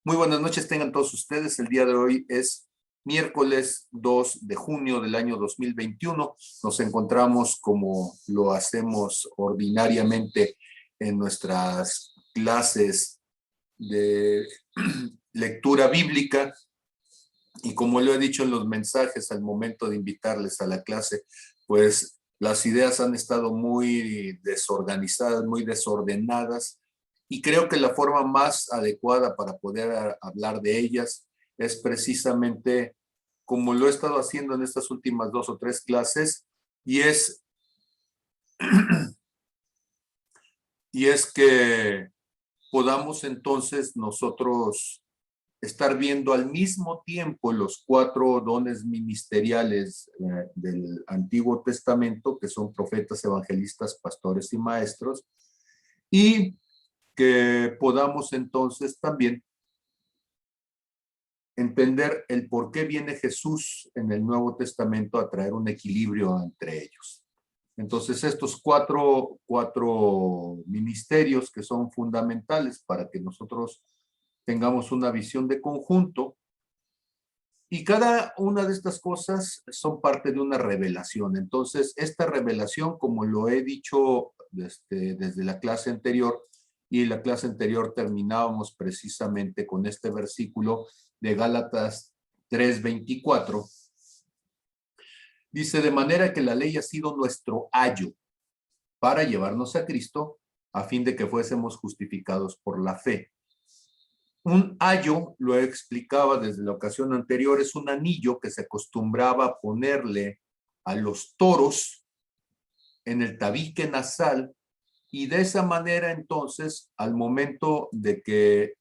Muy buenas noches, tengan todos ustedes. El día de hoy es miércoles 2 de junio del año 2021. Nos encontramos como lo hacemos ordinariamente en nuestras clases de lectura bíblica. Y como lo he dicho en los mensajes al momento de invitarles a la clase, pues las ideas han estado muy desorganizadas, muy desordenadas, y creo que la forma más adecuada para poder hablar de ellas es precisamente como lo he estado haciendo en estas últimas 2 o 3 clases, y es que podamos entonces nosotros estar viendo al mismo tiempo los 4 dones ministeriales del Antiguo Testamento, que son profetas, evangelistas, pastores y maestros, y que podamos entonces también entender el por qué viene Jesús en el Nuevo Testamento a traer un equilibrio entre ellos. Entonces, estos cuatro ministerios que son fundamentales para que nosotros tengamos una visión de conjunto, y cada una de estas cosas son parte de una revelación. Entonces, esta revelación, como lo he dicho desde la clase anterior, y la clase anterior terminábamos precisamente con este versículo de Gálatas 3:24, dice: de manera que la ley ha sido nuestro ayo para llevarnos a Cristo, a fin de que fuésemos justificados por la fe. Un ayo, lo explicaba desde la ocasión anterior, es un anillo que se acostumbraba a ponerle a los toros en el tabique nasal, y de esa manera entonces, al momento de que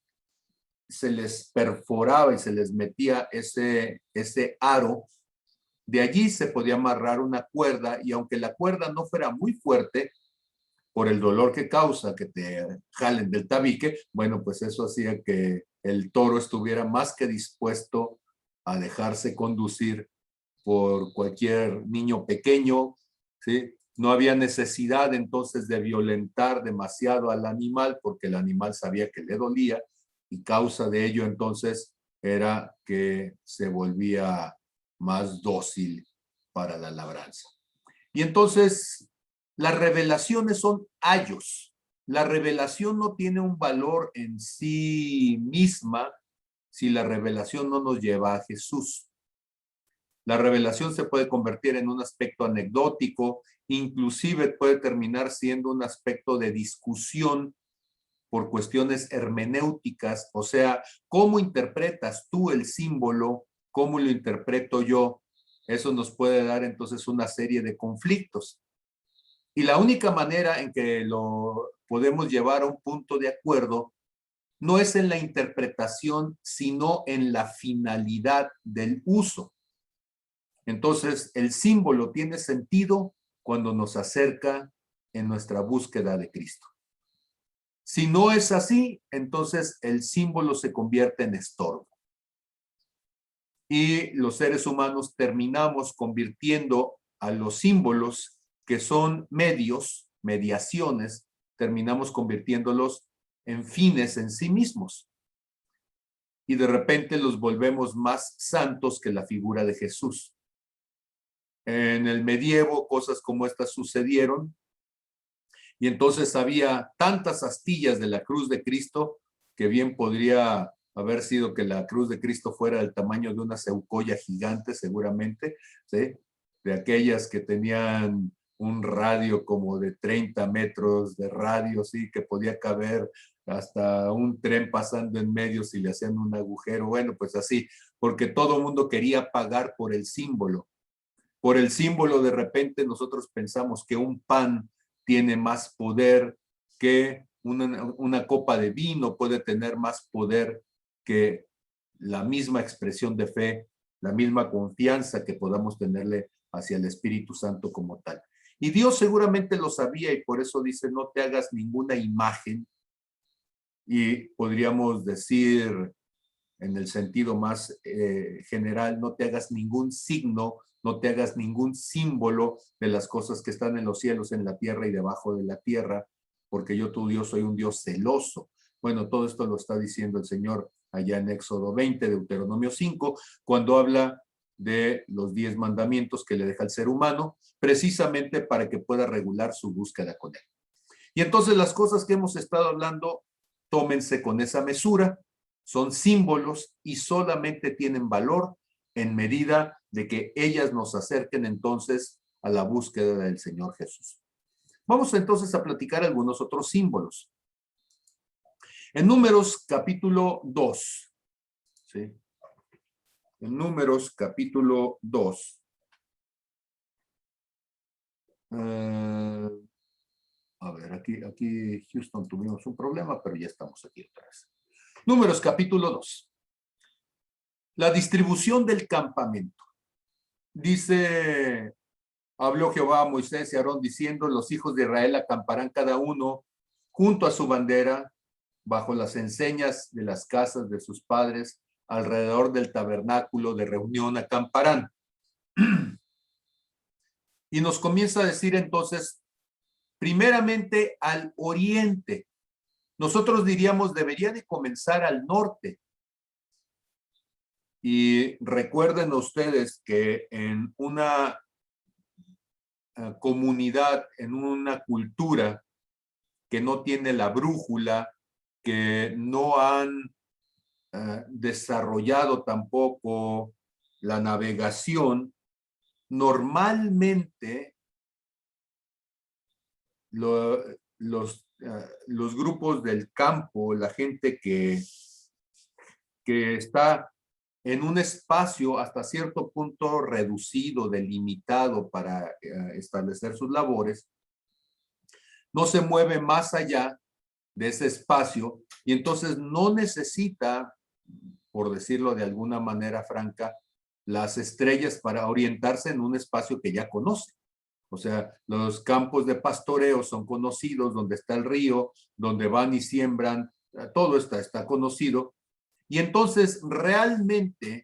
se les perforaba y se les metía ese aro, de allí se podía amarrar una cuerda, y aunque la cuerda no fuera muy fuerte, por el dolor que causa que te jalen del tabique, bueno, pues eso hacía que el toro estuviera más que dispuesto a dejarse conducir por cualquier niño pequeño, ¿sí? No había necesidad entonces de violentar demasiado al animal, porque el animal sabía que le dolía, y causa de ello entonces era que se volvía más dócil para la labranza. Y entonces las revelaciones son ayos. La revelación no tiene un valor en sí misma si la revelación no nos lleva a Jesús. La revelación se puede convertir en un aspecto anecdótico, inclusive puede terminar siendo un aspecto de discusión por cuestiones hermenéuticas, o sea, ¿cómo interpretas tú el símbolo? ¿Cómo lo interpreto yo? Eso nos puede dar entonces una serie de conflictos. Y la única manera en que lo podemos llevar a un punto de acuerdo no es en la interpretación, sino en la finalidad del uso. Entonces, el símbolo tiene sentido cuando nos acerca en nuestra búsqueda de Cristo. Si no es así, entonces el símbolo se convierte en estorbo. Y los seres humanos terminamos convirtiendo a los símbolos, que son medios, mediaciones, terminamos convirtiéndolos en fines en sí mismos. Y de repente los volvemos más santos que la figura de Jesús. En el medievo cosas como estas sucedieron, y entonces había tantas astillas de la cruz de Cristo que bien podría haber sido que la cruz de Cristo fuera del tamaño de una ceucolla gigante, seguramente, ¿sí? De aquellas que tenían un radio como de 30 metros de radio, sí, que podía caber hasta un tren pasando en medio si le hacían un agujero. Bueno, pues así, porque todo el mundo quería pagar por el símbolo. Por el símbolo, de repente nosotros pensamos que un pan tiene más poder, que una copa de vino puede tener más poder que la misma expresión de fe, la misma confianza que podamos tenerle hacia el Espíritu Santo como tal. Y Dios seguramente lo sabía, y por eso dice: no te hagas ninguna imagen. Y podríamos decir en el sentido más general: no te hagas ningún signo, no te hagas ningún símbolo de las cosas que están en los cielos, en la tierra y debajo de la tierra, porque yo, tu Dios, soy un Dios celoso. Bueno, todo esto lo está diciendo el Señor allá en Éxodo 20, Deuteronomio 5, cuando habla de los 10 mandamientos que le deja al ser humano, precisamente para que pueda regular su búsqueda con él. Y entonces las cosas que hemos estado hablando, tómense con esa mesura, son símbolos y solamente tienen valor en medida de que ellas nos acerquen entonces a la búsqueda del Señor Jesús. Vamos entonces a platicar algunos otros símbolos. En Números capítulo 2, ¿sí? En Números capítulo 2, a ver, aquí Houston tuvimos un problema, pero ya estamos aquí otra vez. Números capítulo 2. La distribución del campamento. Dice, habló Jehová a Moisés y a Aarón diciendo, los hijos de Israel acamparán cada uno junto a su bandera, bajo las enseñas de las casas de sus padres, alrededor del tabernáculo de reunión acamparán. Y nos comienza a decir entonces, primeramente al oriente. Nosotros diríamos, debería de comenzar al norte. Y recuerden ustedes que en una comunidad, en una cultura que no tiene la brújula, que no han desarrollado tampoco la navegación, normalmente los grupos del campo, la gente que está en un espacio hasta cierto punto reducido, delimitado para establecer sus labores, no se mueve más allá de ese espacio y entonces no necesita, por decirlo de alguna manera franca, las estrellas para orientarse en un espacio que ya conoce. O sea, los campos de pastoreo son conocidos, donde está el río, donde van y siembran, todo está conocido. Y entonces realmente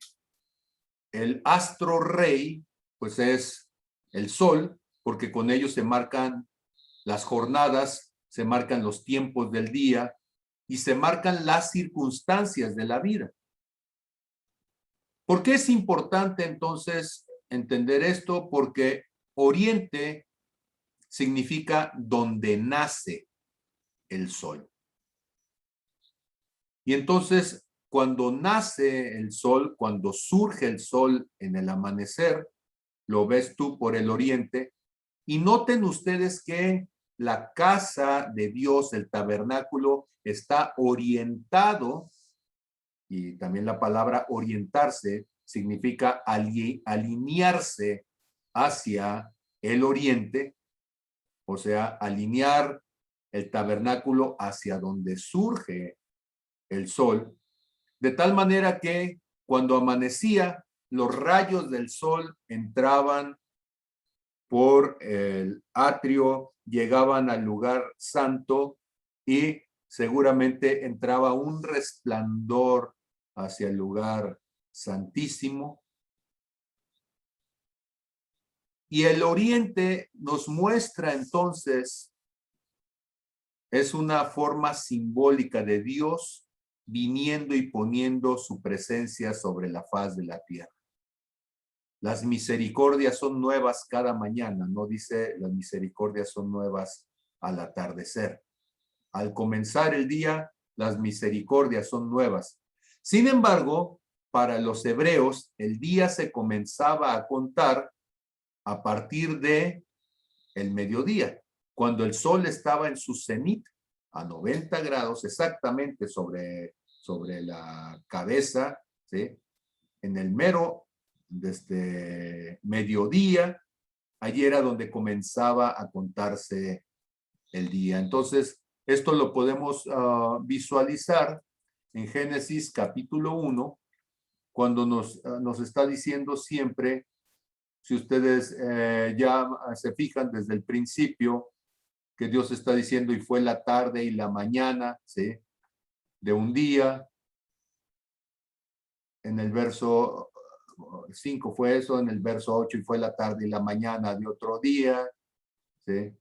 el astro rey, pues es el sol, porque con ello se marcan las jornadas, se marcan los tiempos del día y se marcan las circunstancias de la vida. ¿Por qué es importante entonces entender esto? Porque oriente significa donde nace el sol. Y entonces, cuando nace el sol, cuando surge el sol en el amanecer, lo ves tú por el oriente. Y noten ustedes que la casa de Dios, el tabernáculo, está orientado, y también la palabra orientarse significa alinearse hacia el oriente, o sea, alinear el tabernáculo hacia donde surge el sol, de tal manera que cuando amanecía, los rayos del sol entraban por el atrio, llegaban al lugar santo y seguramente entraba un resplandor hacia el lugar santísimo. Y el oriente nos muestra entonces, es una forma simbólica de Dios viniendo y poniendo su presencia sobre la faz de la tierra. Las misericordias son nuevas cada mañana, no dice las misericordias son nuevas al atardecer. Al comenzar el día, las misericordias son nuevas. Sin embargo, para los hebreos, el día se comenzaba a contar a partir de el mediodía, cuando el sol estaba en su cenit, a 90 grados exactamente sobre la cabeza, ¿sí? En el mero desde mediodía, allí era donde comenzaba a contarse el día. Entonces, esto lo podemos visualizar en Génesis capítulo 1, cuando nos está diciendo siempre, si ustedes ya se fijan desde el principio, que Dios está diciendo, y fue la tarde y la mañana, ¿sí? De un día. En el verso 5 fue eso, en el verso 8 y fue la tarde y la mañana de otro día, ¿sí?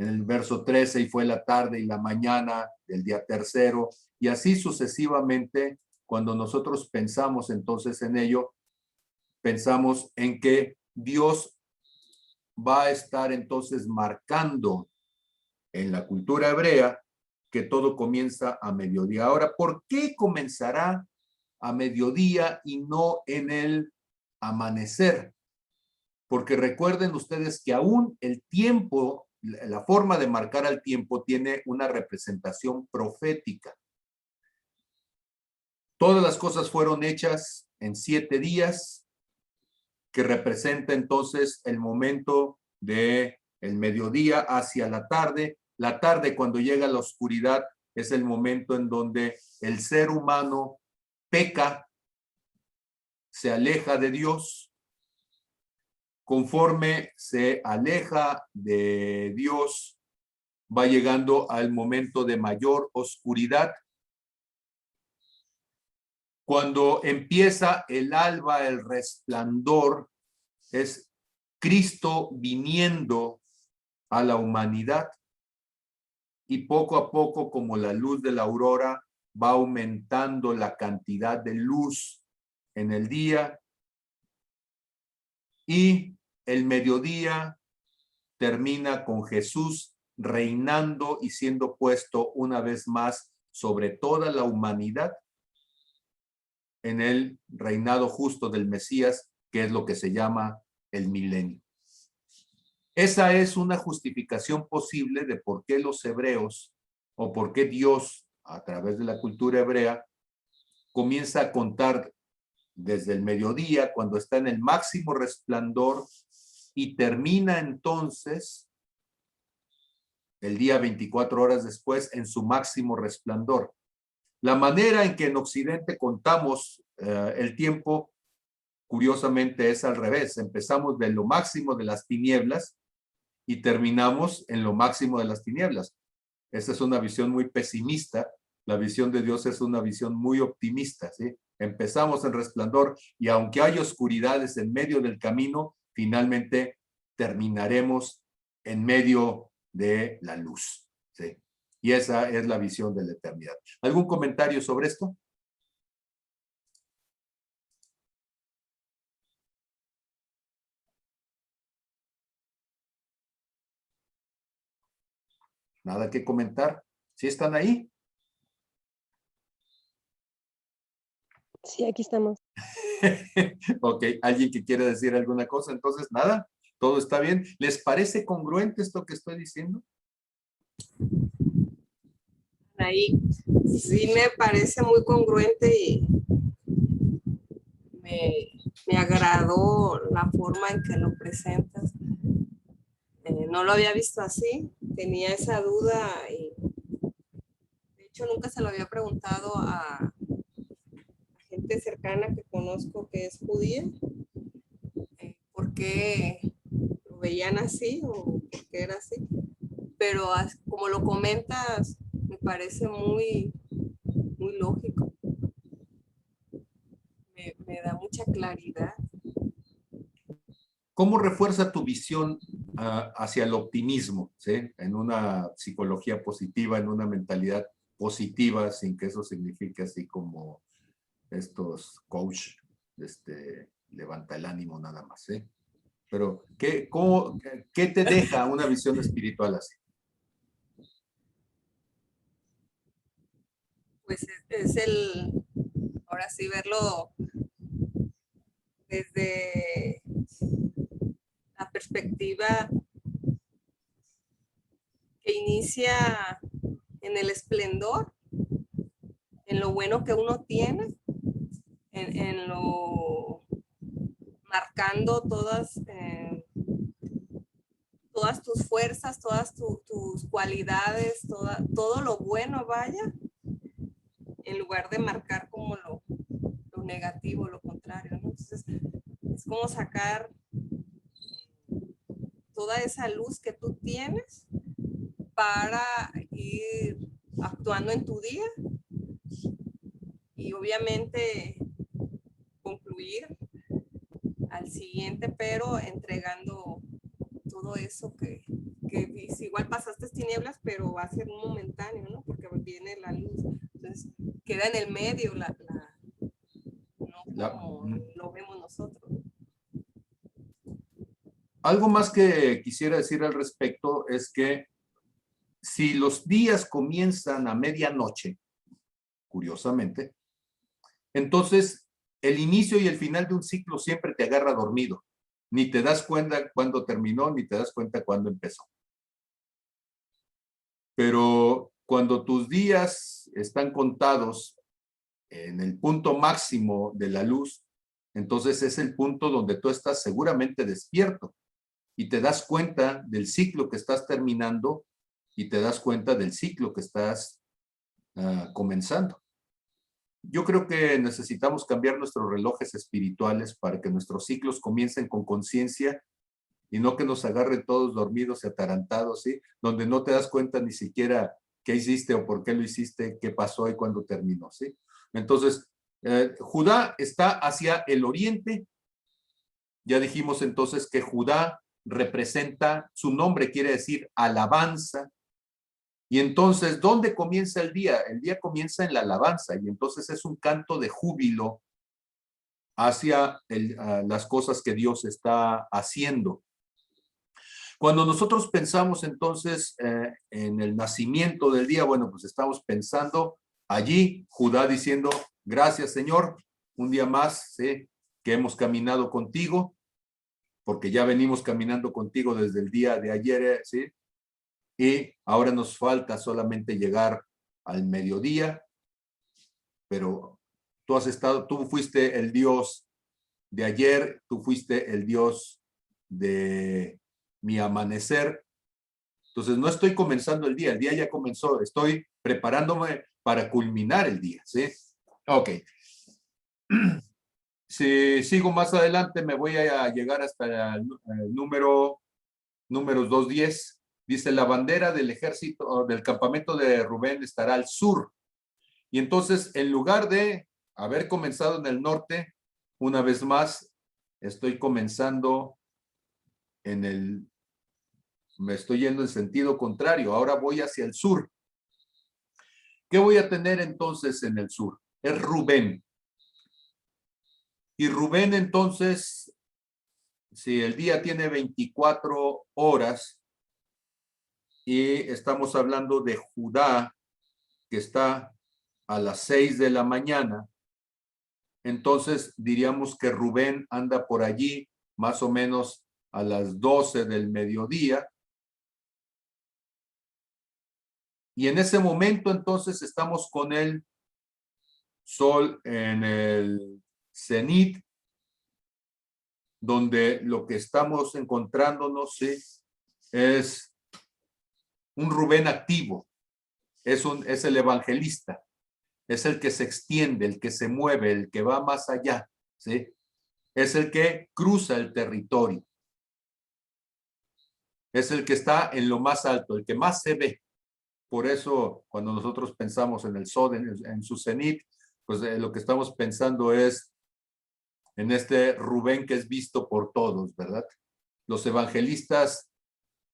en el verso 13, y fue la tarde y la mañana del día tercero, y así sucesivamente. Cuando nosotros pensamos entonces en ello, pensamos en que Dios va a estar entonces marcando en la cultura hebrea que todo comienza a mediodía. Ahora, ¿por qué comenzará a mediodía y no en el amanecer? Porque recuerden ustedes que aún el tiempo, la forma de marcar al tiempo tiene una representación profética. Todas las cosas fueron hechas en 7 días, que representa entonces el momento de el mediodía hacia la tarde. La tarde, cuando llega la oscuridad, es el momento en donde el ser humano peca, se aleja de Dios. Conforme se aleja de Dios, va llegando al momento de mayor oscuridad. Cuando empieza el alba, el resplandor, es Cristo viniendo a la humanidad, y poco a poco, como la luz de la aurora, va aumentando la cantidad de luz en el día, y el mediodía termina con Jesús reinando y siendo puesto una vez más sobre toda la humanidad en el reinado justo del Mesías, que es lo que se llama el milenio. Esa es una justificación posible de por qué los hebreos, o por qué Dios, a través de la cultura hebrea, comienza a contar desde el mediodía, cuando está en el máximo resplandor, y termina entonces el día 24 horas después en su máximo resplandor. La manera en que en Occidente contamos el tiempo, curiosamente, es al revés. Empezamos de lo máximo de las tinieblas y terminamos en lo máximo de las tinieblas. Esa es una visión muy pesimista. La visión de Dios es una visión muy optimista, ¿sí? Empezamos en resplandor, y aunque hay oscuridades en medio del camino, finalmente terminaremos en medio de la luz, ¿sí? Y esa es la visión de la eternidad. ¿Algún comentario sobre esto? Nada que comentar. ¿Sí están ahí? Sí, aquí estamos. Ok, ¿alguien que quiera decir alguna cosa? Entonces, nada, todo está bien. ¿Les parece congruente esto que estoy diciendo? Ahí sí me parece muy congruente, y me agradó la forma en que lo presentas. No lo había visto así, tenía esa duda, y de hecho nunca se lo había preguntado a gente cercana que conozco que es judía, por qué lo veían así o por qué era así. Pero como lo comentas, me parece muy, muy lógico. Me da mucha claridad. ¿Cómo refuerza tu visión hacia el optimismo, ¿sí? En una psicología positiva, en una mentalidad positiva, sin que eso signifique así como estos coach, levanta el ánimo nada más, ¿sí? Pero, ¿qué te deja una visión espiritual así? Pues ahora sí, verlo desde la perspectiva que inicia en el esplendor, en lo bueno que uno tiene, en lo marcando todas tus fuerzas, todas tus cualidades, todo lo bueno, vaya, en lugar de marcar como lo negativo, lo contrario, ¿no? Entonces, es como sacar toda esa luz que tú tienes para ir actuando en tu día, y obviamente concluir al siguiente, pero entregando todo eso que porque si igual pasaste tinieblas, pero va a ser un momentáneo, ¿no? Porque viene la luz. Entonces, queda en el medio, no como lo vemos nosotros. Algo más que quisiera decir al respecto es que si los días comienzan a medianoche, curiosamente, entonces el inicio y el final de un ciclo siempre te agarra dormido. Ni te das cuenta cuándo terminó, ni te das cuenta cuándo empezó. Pero cuando tus días están contados en el punto máximo de la luz, entonces es el punto donde tú estás seguramente despierto y te das cuenta del ciclo que estás terminando y te das cuenta del ciclo que estás comenzando. Yo creo que necesitamos cambiar nuestros relojes espirituales para que nuestros ciclos comiencen con conciencia y no que nos agarren todos dormidos y atarantados, ¿sí? Donde no te das cuenta ni siquiera qué hiciste o por qué lo hiciste, qué pasó y cuándo terminó, ¿sí? Entonces, Judá está hacia el oriente. Ya dijimos entonces que Judá representa, su nombre quiere decir alabanza. Y entonces, ¿dónde comienza el día? El día comienza en la alabanza y entonces es un canto de júbilo hacia las cosas que Dios está haciendo. Cuando nosotros pensamos entonces en el nacimiento del día, bueno, pues estamos pensando allí, Judá diciendo, gracias Señor, un día más, ¿sí?, que hemos caminado contigo, porque ya venimos caminando contigo desde el día de ayer, ¿sí? Y ahora nos falta solamente llegar al mediodía, pero tú fuiste el Dios de ayer, tú fuiste el Dios de mi amanecer. Entonces no estoy comenzando el día ya comenzó, estoy preparándome para culminar el día, ¿sí? Ok. Si sigo más adelante, me voy a llegar hasta el números 2:10. Dice, la bandera del ejército, del campamento de Rubén estará al sur. Y entonces, en lugar de haber comenzado en el norte, una vez más, estoy comenzando me estoy yendo en sentido contrario. Ahora voy hacia el sur. ¿Qué voy a tener entonces en el sur? Es Rubén. Y Rubén entonces, si el día tiene 24 horas y estamos hablando de Judá, que está a las 6 de la mañana, entonces diríamos que Rubén anda por allí más o menos a las 12 del mediodía. Y en ese momento entonces estamos con el sol en el cenit, donde lo que estamos encontrándonos, ¿sí?, es un Rubén activo, es el evangelista, es el que se extiende, el que se mueve, el que va más allá, ¿sí? Es el que cruza el territorio. Es el que está en lo más alto, el que más se ve. Por eso, cuando nosotros pensamos en el sol, en su cenit, pues lo que estamos pensando es en este Rubén que es visto por todos, ¿verdad? Los evangelistas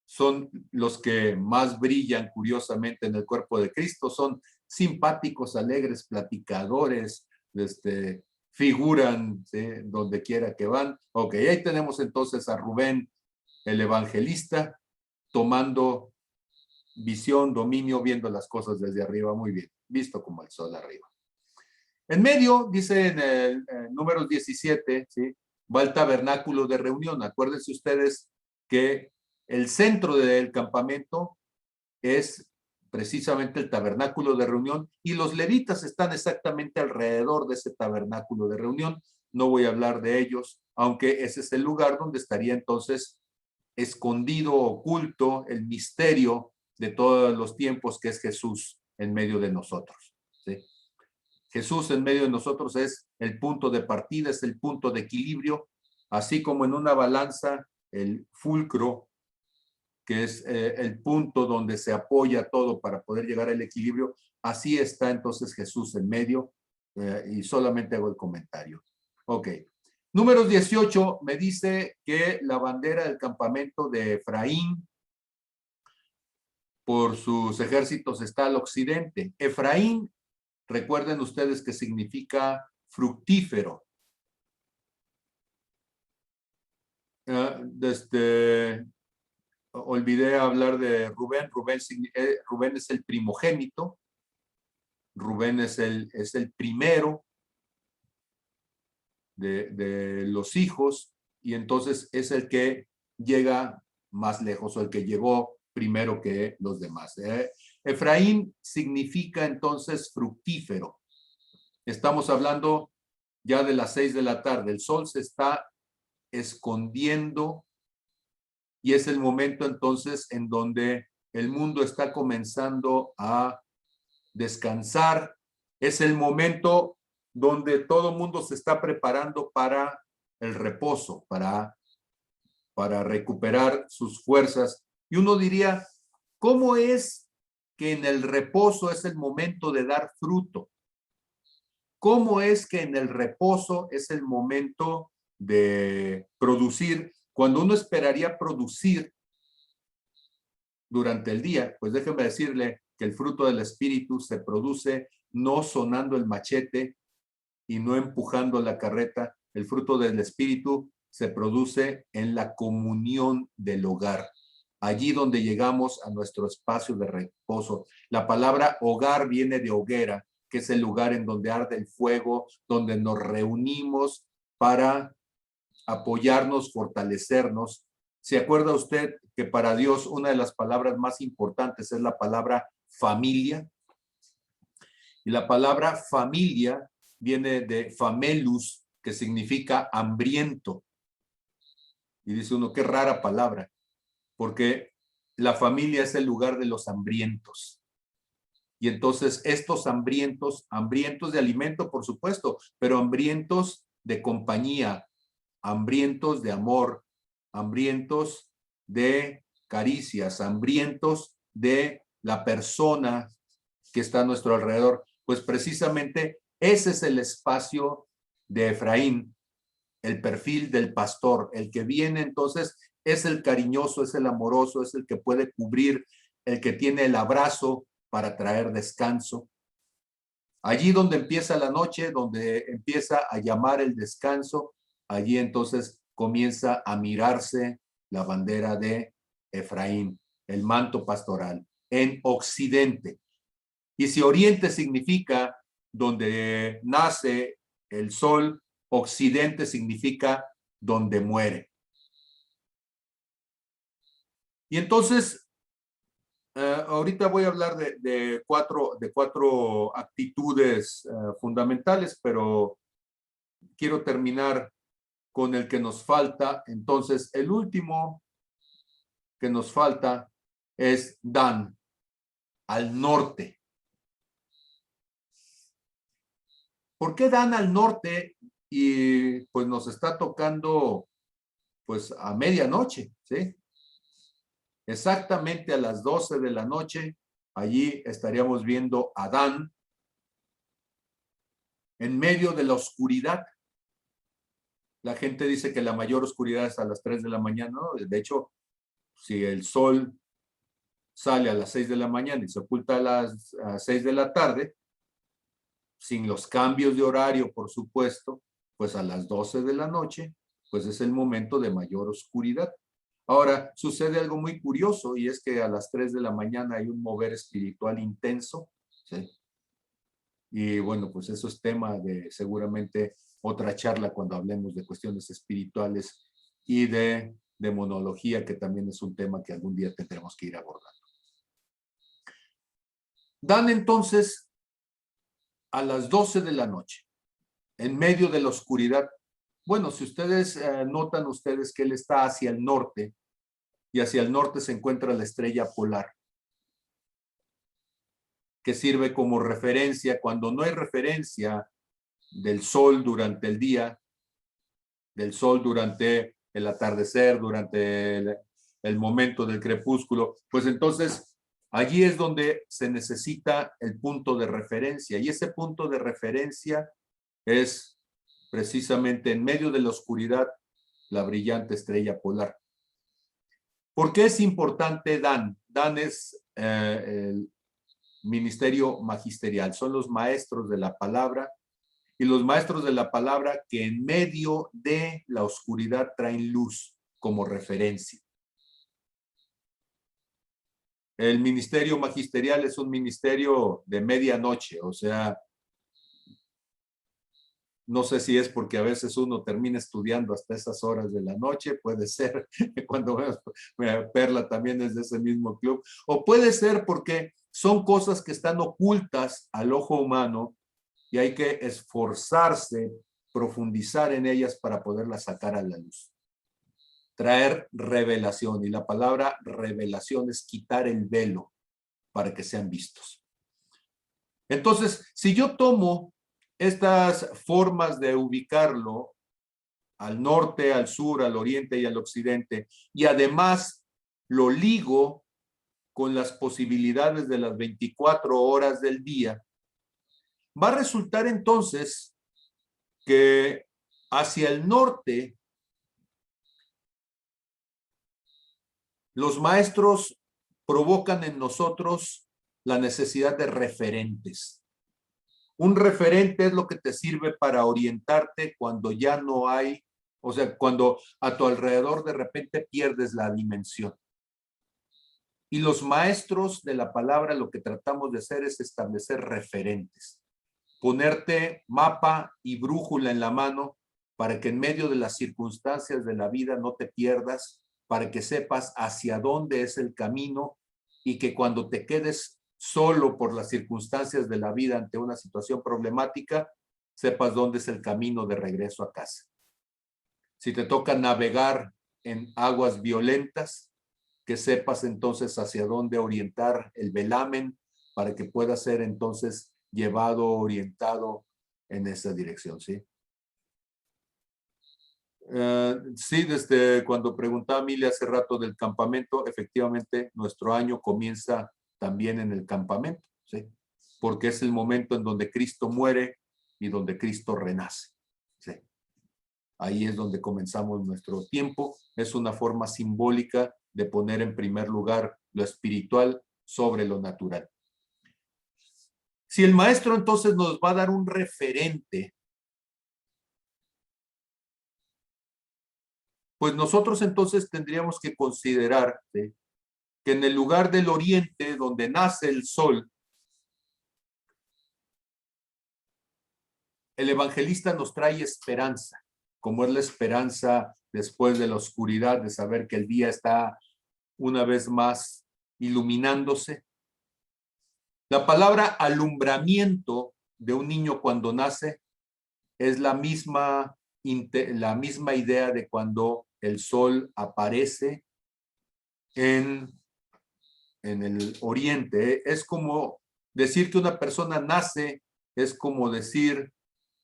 son los que más brillan, curiosamente, en el cuerpo de Cristo. Son simpáticos, alegres, platicadores, figuran, ¿sí?, donde quiera que van. Ok, ahí tenemos entonces a Rubén, el evangelista, tomando visión, dominio, viendo las cosas desde arriba. Muy bien, visto como el sol arriba. En medio, dice en el número 17, ¿sí?, va el tabernáculo de reunión. Acuérdense ustedes que el centro del campamento es precisamente el tabernáculo de reunión y los levitas están exactamente alrededor de ese tabernáculo de reunión. No voy a hablar de ellos, aunque ese es el lugar donde estaría entonces escondido, oculto, el misterio de todos los tiempos, que es Jesús en medio de nosotros, ¿sí? Jesús en medio de nosotros es el punto de partida, es el punto de equilibrio, así como en una balanza el fulcro, que es el punto donde se apoya todo para poder llegar al equilibrio. Así está entonces Jesús en medio, y solamente hago el comentario. Ok. Números 18 me dice que la bandera del campamento de Efraín por sus ejércitos está al occidente. Efraín, recuerden ustedes que significa fructífero. Olvidé hablar de Rubén. Rubén es el primogénito. Rubén es el primero de los hijos, y entonces es el que llega más lejos, o el que llegó primero que los demás. Efraín significa entonces fructífero. Estamos hablando ya de las 6 de la tarde. El sol se está escondiendo y es el momento entonces en donde el mundo está comenzando a descansar. Es el momento donde todo el mundo se está preparando para el reposo, para recuperar sus fuerzas. Y uno diría, ¿cómo es que en el reposo es el momento de dar fruto? ¿Cómo es que en el reposo es el momento de producir? Cuando uno esperaría producir durante el día, pues déjeme decirle que el fruto del Espíritu se produce no sonando el machete y no empujando la carreta. El fruto del Espíritu se produce en la comunión del hogar, allí donde llegamos a nuestro espacio de reposo. La palabra hogar viene de hoguera, que es el lugar en donde arde el fuego, donde nos reunimos para apoyarnos, fortalecernos. ¿Se acuerda usted que para Dios una de las palabras más importantes es la palabra familia? Y la palabra familia viene de famelus, que significa hambriento. Y dice uno, qué rara palabra, porque la familia es el lugar de los hambrientos. Y entonces estos hambrientos de alimento, por supuesto, pero hambrientos de compañía, hambrientos de amor, hambrientos de caricias, hambrientos de la persona que está a nuestro alrededor. Pues precisamente ese es el espacio de Efraín, el perfil del pastor, el que viene entonces es el cariñoso, es el amoroso, es el que puede cubrir, el que tiene el abrazo para traer descanso. Allí donde empieza la noche, donde empieza a llamar el descanso, allí entonces comienza a mirarse la bandera de Efraín, el manto pastoral, en occidente. Y si oriente significa donde nace el sol, occidente significa donde muere. Y entonces, ahorita voy a hablar de cuatro actitudes fundamentales, pero quiero terminar con el que nos falta. Entonces, el último que nos falta es Dan, al norte. ¿Por qué Dan al norte? Y pues nos está tocando pues a medianoche, ¿sí? Exactamente a las 12 de la noche, allí estaríamos viendo a Dan en medio de la oscuridad. La gente dice que la mayor oscuridad es a las 3 de la mañana, ¿no? De hecho, si el sol sale a las 6 de la mañana y se oculta a las 6 de la tarde, sin los cambios de horario, por supuesto, pues a las 12 de la noche, pues es el momento de mayor oscuridad. Ahora, sucede algo muy curioso, y es que a las 3 de la mañana hay un mover espiritual intenso, ¿sí? Y bueno, pues eso es tema de seguramente otra charla cuando hablemos de cuestiones espirituales y de demonología, que también es un tema que algún día tendremos que ir abordando. Dan entonces a las 12 de la noche, en medio de la oscuridad. Bueno, si ustedes notan ustedes que él está hacia el norte, y hacia el norte se encuentra la estrella polar, que sirve como referencia cuando no hay referencia del sol durante el día, del sol durante el atardecer, durante el momento del crepúsculo, pues entonces allí es donde se necesita el punto de referencia, y ese punto de referencia es precisamente en medio de la oscuridad la brillante estrella polar. ¿Por qué es importante Dan? Dan es el ministerio magisterial, son los maestros de la palabra, y los maestros de la palabra que en medio de la oscuridad traen luz como referencia. El ministerio magisterial es un ministerio de medianoche, o sea, no sé si es porque a veces uno termina estudiando hasta esas horas de la noche, puede ser, cuando vemos Perla también es de ese mismo club, o puede ser porque son cosas que están ocultas al ojo humano y hay que esforzarse, profundizar en ellas para poderlas sacar a la luz. Traer revelación, y la palabra revelación es quitar el velo para que sean vistos. Entonces, si yo tomo estas formas de ubicarlo al norte, al sur, al oriente y al occidente, y además lo ligo con las posibilidades de las 24 horas del día, va a resultar entonces que hacia el norte los maestros provocan en nosotros la necesidad de referentes. Un referente es lo que te sirve para orientarte cuando ya no hay, o sea, cuando a tu alrededor de repente pierdes la dimensión. Y los maestros de la palabra lo que tratamos de hacer es establecer referentes. Ponerte mapa y brújula en la mano para que en medio de las circunstancias de la vida no te pierdas, para que sepas hacia dónde es el camino y que cuando te quedes solo por las circunstancias de la vida ante una situación problemática, sepas dónde es el camino de regreso a casa. Si te toca navegar en aguas violentas, que sepas entonces hacia dónde orientar el velamen para que pueda ser entonces llevado, orientado en esa dirección, ¿sí? Sí, desde cuando preguntaba Emilia hace rato del campamento, efectivamente nuestro año comienza también en el campamento, ¿sí? Porque es el momento en donde Cristo muere y donde Cristo renace, ¿sí? Ahí es donde comenzamos nuestro tiempo. Es una forma simbólica de poner en primer lugar lo espiritual sobre lo natural. Si el maestro entonces nos va a dar un referente, pues nosotros entonces tendríamos que considerar, ¿sí?, que en el lugar del oriente donde nace el sol, el evangelista nos trae esperanza, como es la esperanza después de la oscuridad, de saber que el día está una vez más iluminándose. La palabra alumbramiento de un niño cuando nace es la misma idea de cuando el sol aparece en el oriente. Es como decir que una persona nace, es como decir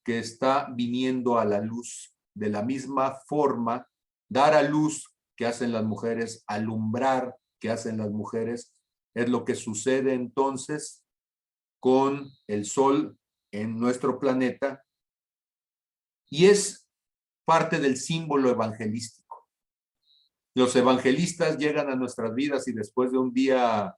que está viniendo a la luz. De la misma forma, dar a luz que hacen las mujeres, alumbrar que hacen las mujeres, es lo que sucede entonces con el sol en nuestro planeta y es parte del símbolo evangelístico. Los evangelistas llegan a nuestras vidas y después de un día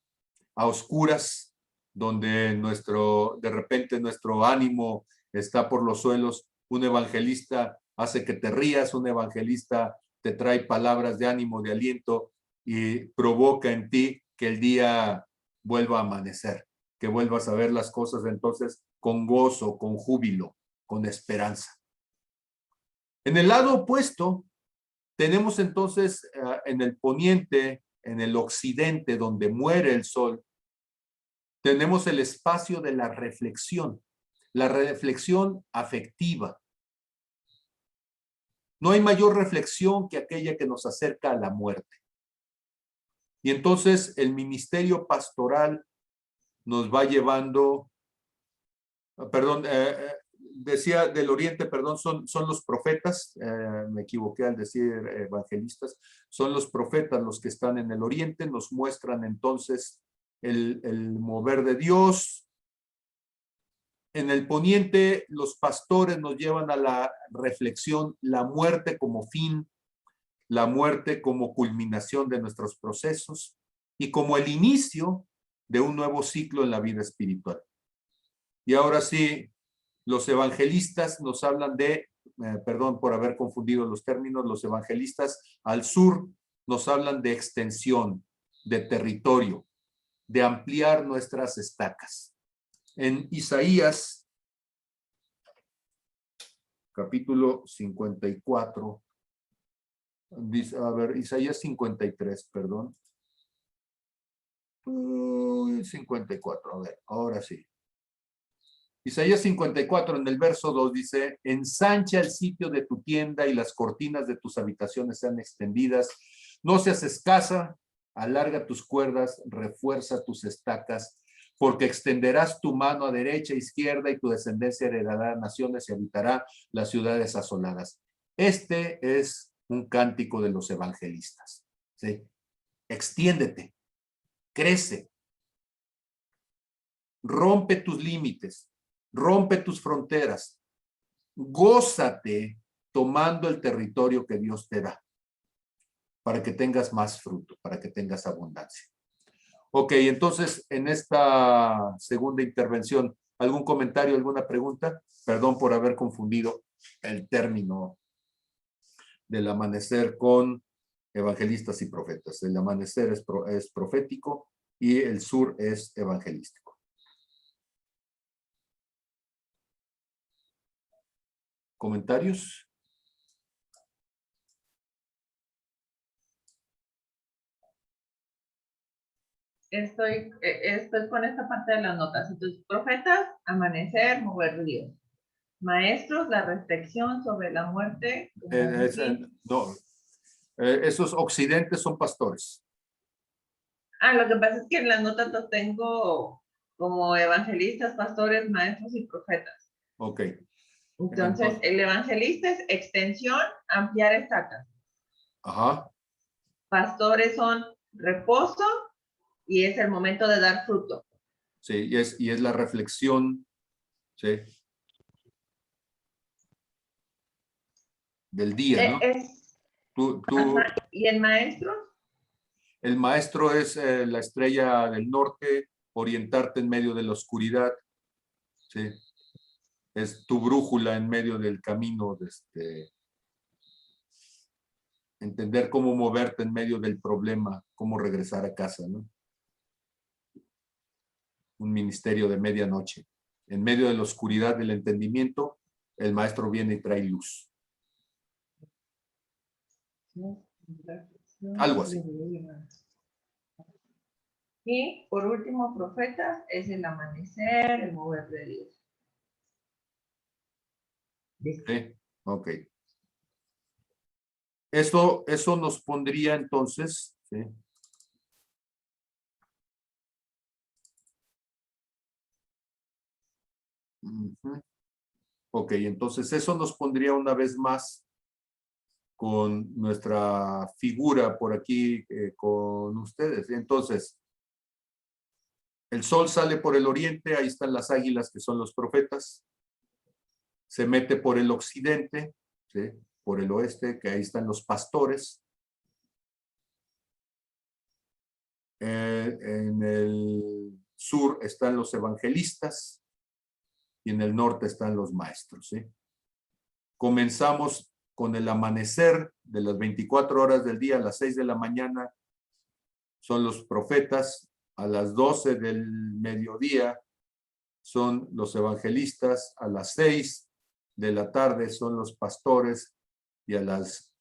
a oscuras, donde de repente nuestro ánimo está por los suelos, un evangelista hace que te rías, un evangelista te trae palabras de ánimo, de aliento y provoca en ti que el día vuelva a amanecer, que vuelvas a ver las cosas entonces con gozo, con júbilo, con esperanza. En el lado opuesto, tenemos entonces en el poniente, en el occidente, donde muere el sol, tenemos el espacio de la reflexión afectiva. No hay mayor reflexión que aquella que nos acerca a la muerte. Y entonces el ministerio pastoral nos va llevando, decía del oriente, perdón, son los profetas, me equivoqué al decir evangelistas, son los profetas los que están en el oriente, nos muestran entonces el mover de Dios. En el poniente, los pastores nos llevan a la reflexión, la muerte como fin, la muerte como culminación de nuestros procesos y como el inicio de un nuevo ciclo en la vida espiritual. Y ahora sí, los evangelistas nos hablan de, perdón por haber confundido los términos, los evangelistas al sur nos hablan de extensión, de territorio, de ampliar nuestras estacas. En Isaías, capítulo 54, a ver, Isaías 53, perdón. 54, a ver, ahora sí. Isaías 54 en el verso 2 dice, ensancha el sitio de tu tienda y las cortinas de tus habitaciones sean extendidas. No seas escasa, alarga tus cuerdas, refuerza tus estacas, porque extenderás tu mano a derecha e izquierda y tu descendencia heredará naciones y habitará las ciudades asoladas. Este es un cántico de los evangelistas. ¿Sí? Extiéndete, crece, rompe tus límites, rompe tus fronteras, gózate tomando el territorio que Dios te da para que tengas más fruto, para que tengas abundancia. Ok, entonces en esta segunda intervención, ¿algún comentario, alguna pregunta? Perdón por haber confundido el término del amanecer con evangelistas y profetas. El amanecer es profético y el sur es evangelístico. ¿Comentarios? Estoy con esta parte de las notas. Entonces, profetas, amanecer, mover ríos. Maestros, la restricción sobre la muerte. No, esos occidentes son pastores. Lo que pasa es que en las notas los tengo como evangelistas, pastores, maestros y profetas. Ok. Entonces, el evangelista es extensión, ampliar estacas. Ajá. Pastores son reposo y es el momento de dar fruto. Sí, y es la reflexión, ¿sí? Del día, ¿no? Ajá. ¿Y el maestro? El maestro es la estrella del norte, orientarte en medio de la oscuridad, ¿sí? Es tu brújula en medio del camino, entender cómo moverte en medio del problema, cómo regresar a casa, ¿no? Un ministerio de medianoche. En medio de la oscuridad del entendimiento, el maestro viene y trae luz. Algo así. Y por último, profetas, es el amanecer, el mover de Dios. Sí, ok. Eso nos pondría entonces, ¿sí? Ok, entonces eso nos pondría una vez más con nuestra figura por aquí con ustedes. Entonces, el sol sale por el oriente, ahí están las águilas que son los profetas. Se mete por el occidente, ¿sí? Por el oeste, que ahí están los pastores. En el sur están los evangelistas y en el norte están los maestros, ¿sí? Comenzamos con el amanecer de las 24 horas del día a las 6 de la mañana son los profetas, a las 12 del mediodía son los evangelistas, a las 6 de la tarde son los pastores y a las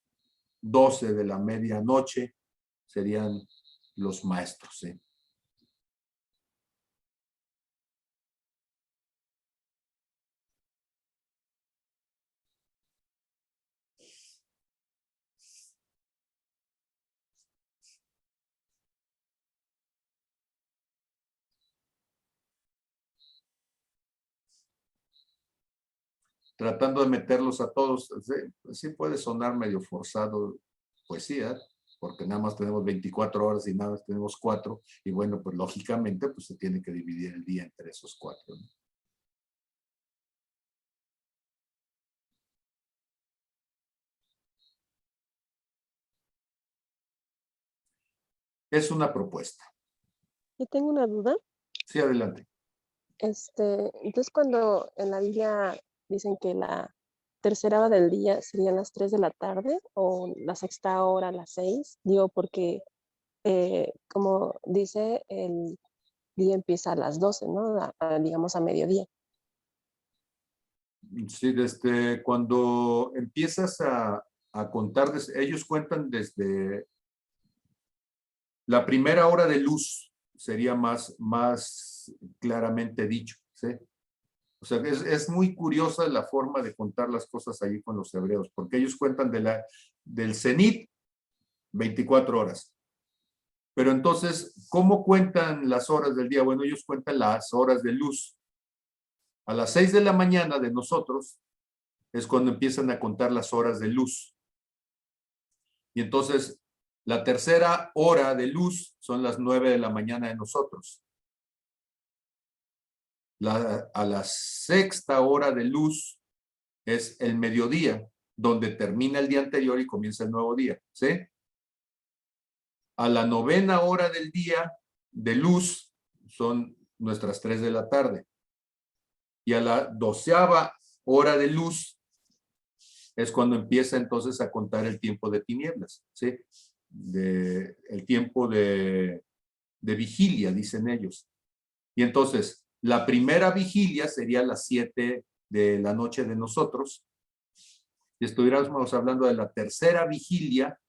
12 de la medianoche serían los maestros, ¿sí? Tratando de meterlos a todos, sí puede sonar medio forzado, pues sí, porque nada más tenemos 24 horas y nada más tenemos 4, y bueno, pues lógicamente pues se tiene que dividir el día entre esos 4, ¿no? Es una propuesta. Yo tengo una duda. Sí, adelante. Entonces cuando en la Biblia dicen que la tercera hora del día serían las 3 de la tarde o la sexta hora, las 6, digo porque como dice, el día empieza a las 12, ¿no? Digamos a mediodía. Sí, desde cuando empiezas a contar, ellos cuentan desde la primera hora de luz, sería más claramente dicho, ¿sí? O sea, es muy curiosa la forma de contar las cosas allí con los hebreos, porque ellos cuentan del cenit 24 horas. Pero entonces, ¿cómo cuentan las horas del día? Bueno, ellos cuentan las horas de luz. A las 6 de la mañana de nosotros es cuando empiezan a contar las horas de luz. Y entonces, la tercera hora de luz son las 9 de la mañana de nosotros. A la sexta hora de luz es el mediodía, donde termina el día anterior y comienza el nuevo día, ¿sí? A la novena hora del día de luz son nuestras 3 de la tarde. Y a la 12ª hora de luz es cuando empieza entonces a contar el tiempo de tinieblas, ¿sí? El tiempo de vigilia, dicen ellos. Y entonces, la primera vigilia sería las 7 de la noche de nosotros. Si estuviéramos hablando de la tercera vigilia,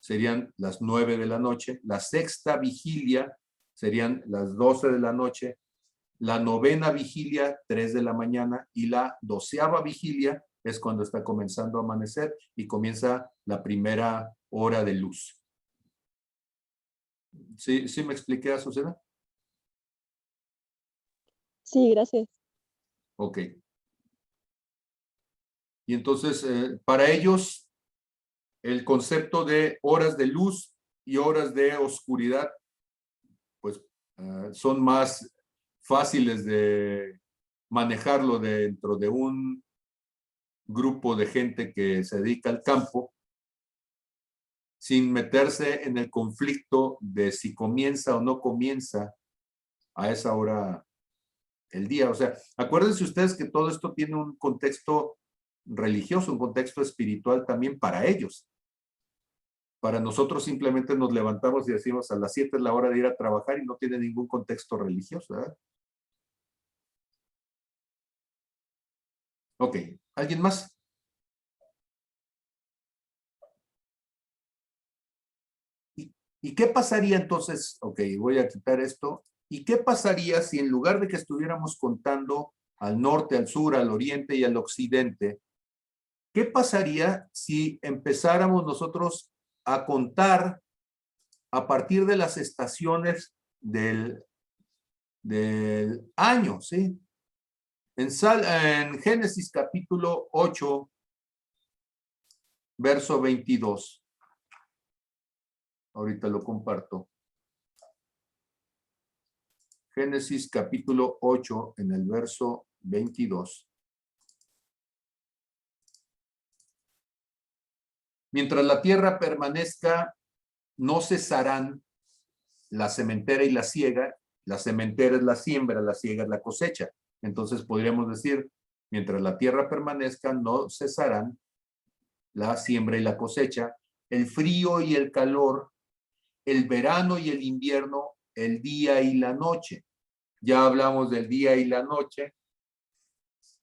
serían las 9 de la noche. La sexta vigilia serían las 12 de la noche. La novena vigilia, 3 de la mañana. Y la 12ª vigilia es cuando está comenzando a amanecer y comienza la primera hora de luz. ¿Sí me expliqué, Azucena? Sí, gracias. Ok. Y entonces, para ellos, el concepto de horas de luz y horas de oscuridad, pues son más fáciles de manejarlo dentro de un grupo de gente que se dedica al campo, sin meterse en el conflicto de si comienza o no comienza a esa hora el día. O sea, acuérdense ustedes que todo esto tiene un contexto religioso, un contexto espiritual también para ellos. Para nosotros simplemente nos levantamos y decimos a las 7 es la hora de ir a trabajar y no tiene ningún contexto religioso, ¿verdad? Ok, ¿alguien más? ¿Y qué pasaría entonces? Ok, voy a quitar esto. ¿Y qué pasaría si en lugar de que estuviéramos contando al norte, al sur, al oriente y al occidente, qué pasaría si empezáramos nosotros a contar a partir de las estaciones del año, ¿sí? En Génesis capítulo 8, verso 22. Ahorita lo comparto. Génesis capítulo 8, en el verso 22. Mientras la tierra permanezca, no cesarán la sementera y la siega. La sementera es la siembra, la siega es la cosecha. Entonces podríamos decir, mientras la tierra permanezca, no cesarán la siembra y la cosecha, el frío y el calor, el verano y el invierno, el día y la noche. Ya hablamos del día y la noche.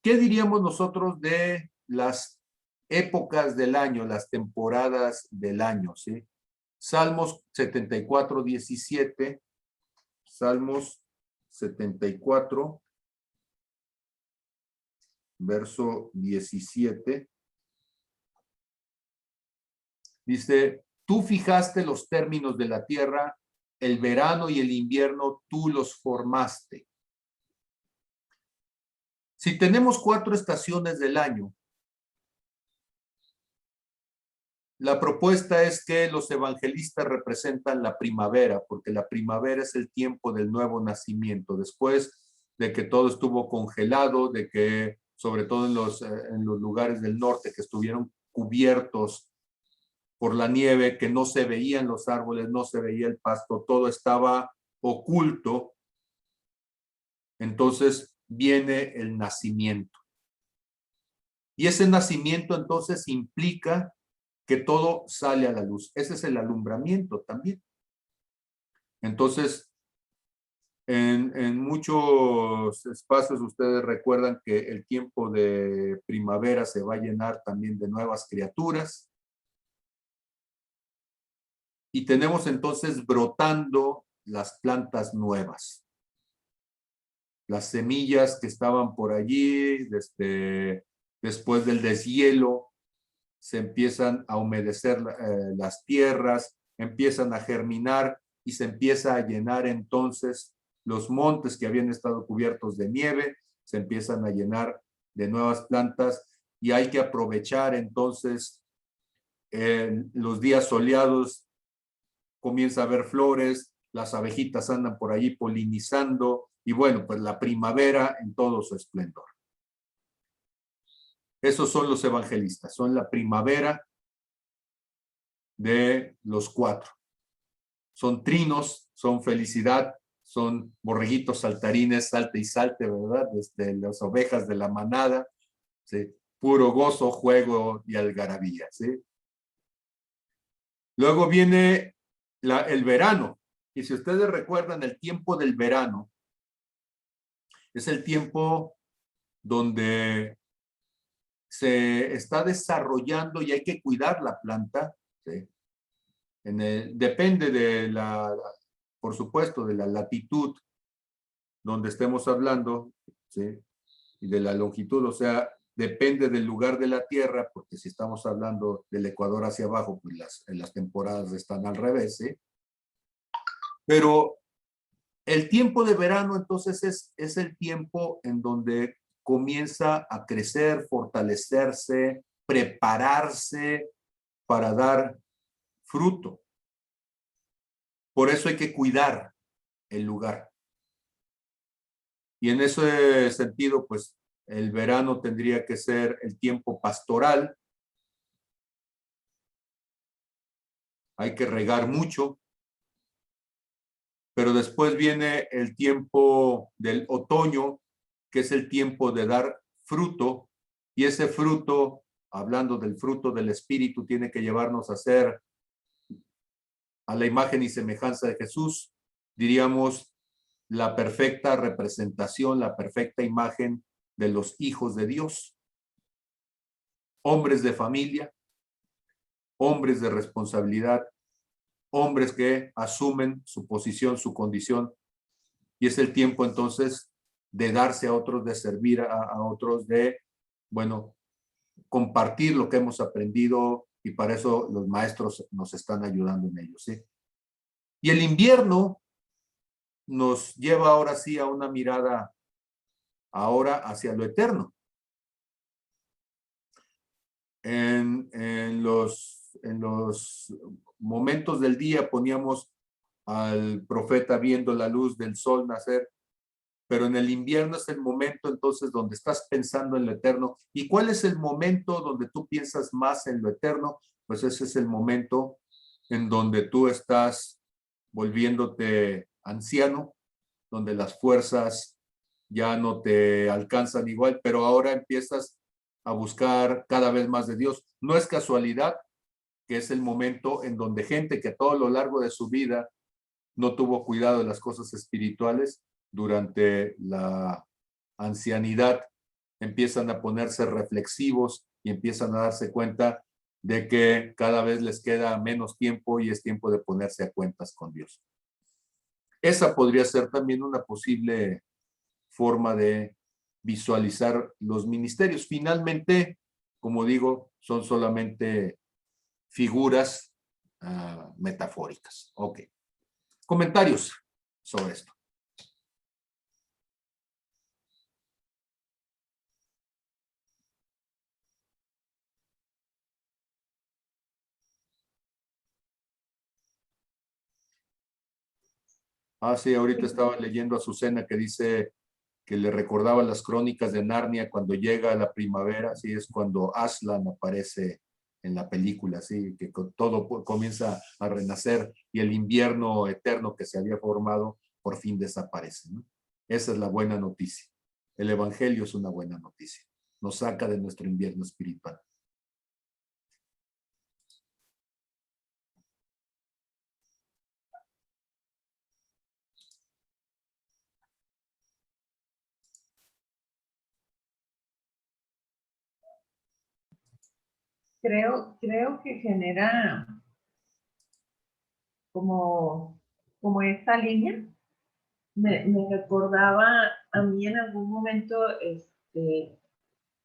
¿Qué diríamos nosotros de las épocas del año, las temporadas del año, ¿sí? Salmos 74, 17. Salmos 74, verso 17. Dice, tú fijaste los términos de la tierra, el verano y el invierno tú los formaste. Si tenemos 4 estaciones del año, la propuesta es que los evangelistas representan la primavera, porque la primavera es el tiempo del nuevo nacimiento, después de que todo estuvo congelado, de que sobre todo en los lugares del norte que estuvieron cubiertos por la nieve, que no se veían los árboles, no se veía el pasto, todo estaba oculto, entonces viene el nacimiento. Y ese nacimiento entonces implica que todo sale a la luz. Ese es el alumbramiento también. Entonces, en muchos espacios ustedes recuerdan que el tiempo de primavera se va a llenar también de nuevas criaturas. Y tenemos entonces brotando las plantas nuevas. Las semillas que estaban por allí, después del deshielo, se empiezan a humedecer las tierras, empiezan a germinar y se empieza a llenar entonces los montes que habían estado cubiertos de nieve, se empiezan a llenar de nuevas plantas y hay que aprovechar entonces los días soleados, comienza a haber flores, las abejitas andan por allí polinizando y bueno, pues la primavera en todo su esplendor. Esos son los evangelistas, son la primavera de los cuatro. Son trinos, son felicidad, son borreguitos saltarines, salte y salte, ¿verdad? Las ovejas de la manada, ¿sí? Puro gozo, juego y algarabía, ¿sí? Luego viene el verano. Y si ustedes recuerdan, el tiempo del verano es el tiempo donde se está desarrollando y hay que cuidar la planta, ¿sí? Depende de por supuesto, de la latitud donde estemos hablando, ¿sí? Y de la longitud, o sea, depende del lugar de la Tierra, porque si estamos hablando del Ecuador hacia abajo, pues las temporadas están al revés, ¿sí? Pero el tiempo de verano, entonces, es el tiempo en donde comienza a crecer, fortalecerse, prepararse para dar fruto. Por eso hay que cuidar el lugar. Y en ese sentido, pues, el verano tendría que ser el tiempo pastoral. Hay que regar mucho. Pero después viene el tiempo del otoño, que es el tiempo de dar fruto. Y ese fruto, hablando del fruto del Espíritu, tiene que llevarnos a ser a la imagen y semejanza de Jesús. Diríamos, la perfecta representación, la perfecta imagen de los hijos de Dios. Hombres de familia, hombres de responsabilidad, hombres que asumen su posición, su condición, y es el tiempo entonces de darse a otros, de servir a otros, de, bueno, compartir lo que hemos aprendido, y para eso los maestros nos están ayudando en ello, ¿sí? Y el invierno nos lleva ahora sí a una mirada ahora hacia lo eterno. En los momentos del día poníamos al profeta viendo la luz del sol nacer, pero en el invierno es el momento entonces donde estás pensando en lo eterno. ¿Y cuál es el momento donde tú piensas más en lo eterno? Pues ese es el momento en donde tú estás volviéndote anciano, donde las fuerzas ya no te alcanzan igual, pero ahora empiezas a buscar cada vez más de Dios. No es casualidad que es el momento en donde gente que a todo lo largo de su vida no tuvo cuidado de las cosas espirituales, durante la ancianidad empiezan a ponerse reflexivos y empiezan a darse cuenta de que cada vez les queda menos tiempo y es tiempo de ponerse a cuentas con Dios. Esa podría ser también una posible forma de visualizar los ministerios. Finalmente, como digo, son solamente figuras metafóricas. Ok. Comentarios sobre esto. Sí, ahorita estaba leyendo a Azucena que dice que le recordaba las crónicas de Narnia cuando llega la primavera, así es cuando Aslan aparece en la película, así que todo comienza a renacer y el invierno eterno que se había formado por fin desaparece, ¿no? Esa es la buena noticia. El evangelio es una buena noticia. Nos saca de nuestro invierno espiritual. Creo que genera como esta línea. Me recordaba a mí en algún momento,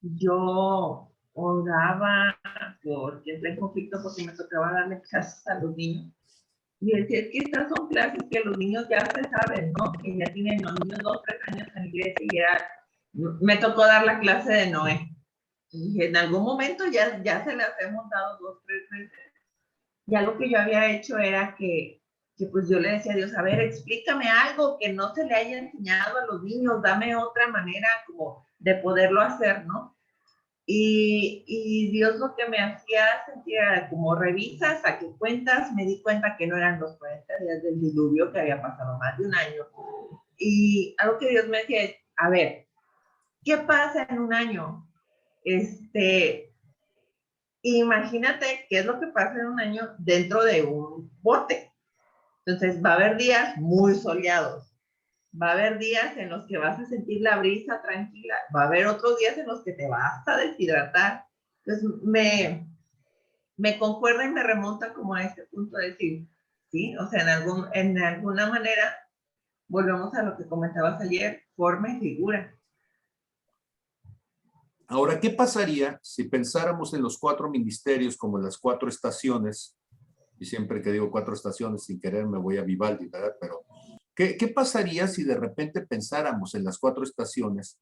yo oraba porque entré en conflicto porque me tocaba darle clases a los niños. Y decía, es que estas son clases que los niños ya se saben, ¿no? Que ya tienen los niños 2, 3 años en la iglesia y me tocó dar la clase de Noé. Y en algún momento ya se las hemos dado 2, 3 veces. Ya lo que yo había hecho era que pues yo le decía a Dios, a ver, explícame algo que no se le haya enseñado a los niños, dame otra manera como de poderlo hacer, ¿no? Y Dios lo que me hacía sentir era como revisa, saqué cuentas, me di cuenta que no eran los 40 días del diluvio, que había pasado más de un año. Y algo que Dios me decía es, a ver, ¿qué pasa en un año? Imagínate qué es lo que pasa en un año dentro de un bote. Entonces va a haber días muy soleados, va a haber días en los que vas a sentir la brisa tranquila, va a haber otros días en los que te vas a deshidratar. Entonces me concuerda y me remonta como a este punto de decir, sí, o sea, en alguna manera, volvemos a lo que comentabas ayer, forma y figura. Ahora, ¿qué pasaría si pensáramos en los 4 ministerios como las 4 estaciones? Y siempre que digo 4 estaciones, sin querer me voy a Vivaldi, ¿verdad? Pero, ¿qué pasaría si de repente pensáramos en las 4 estaciones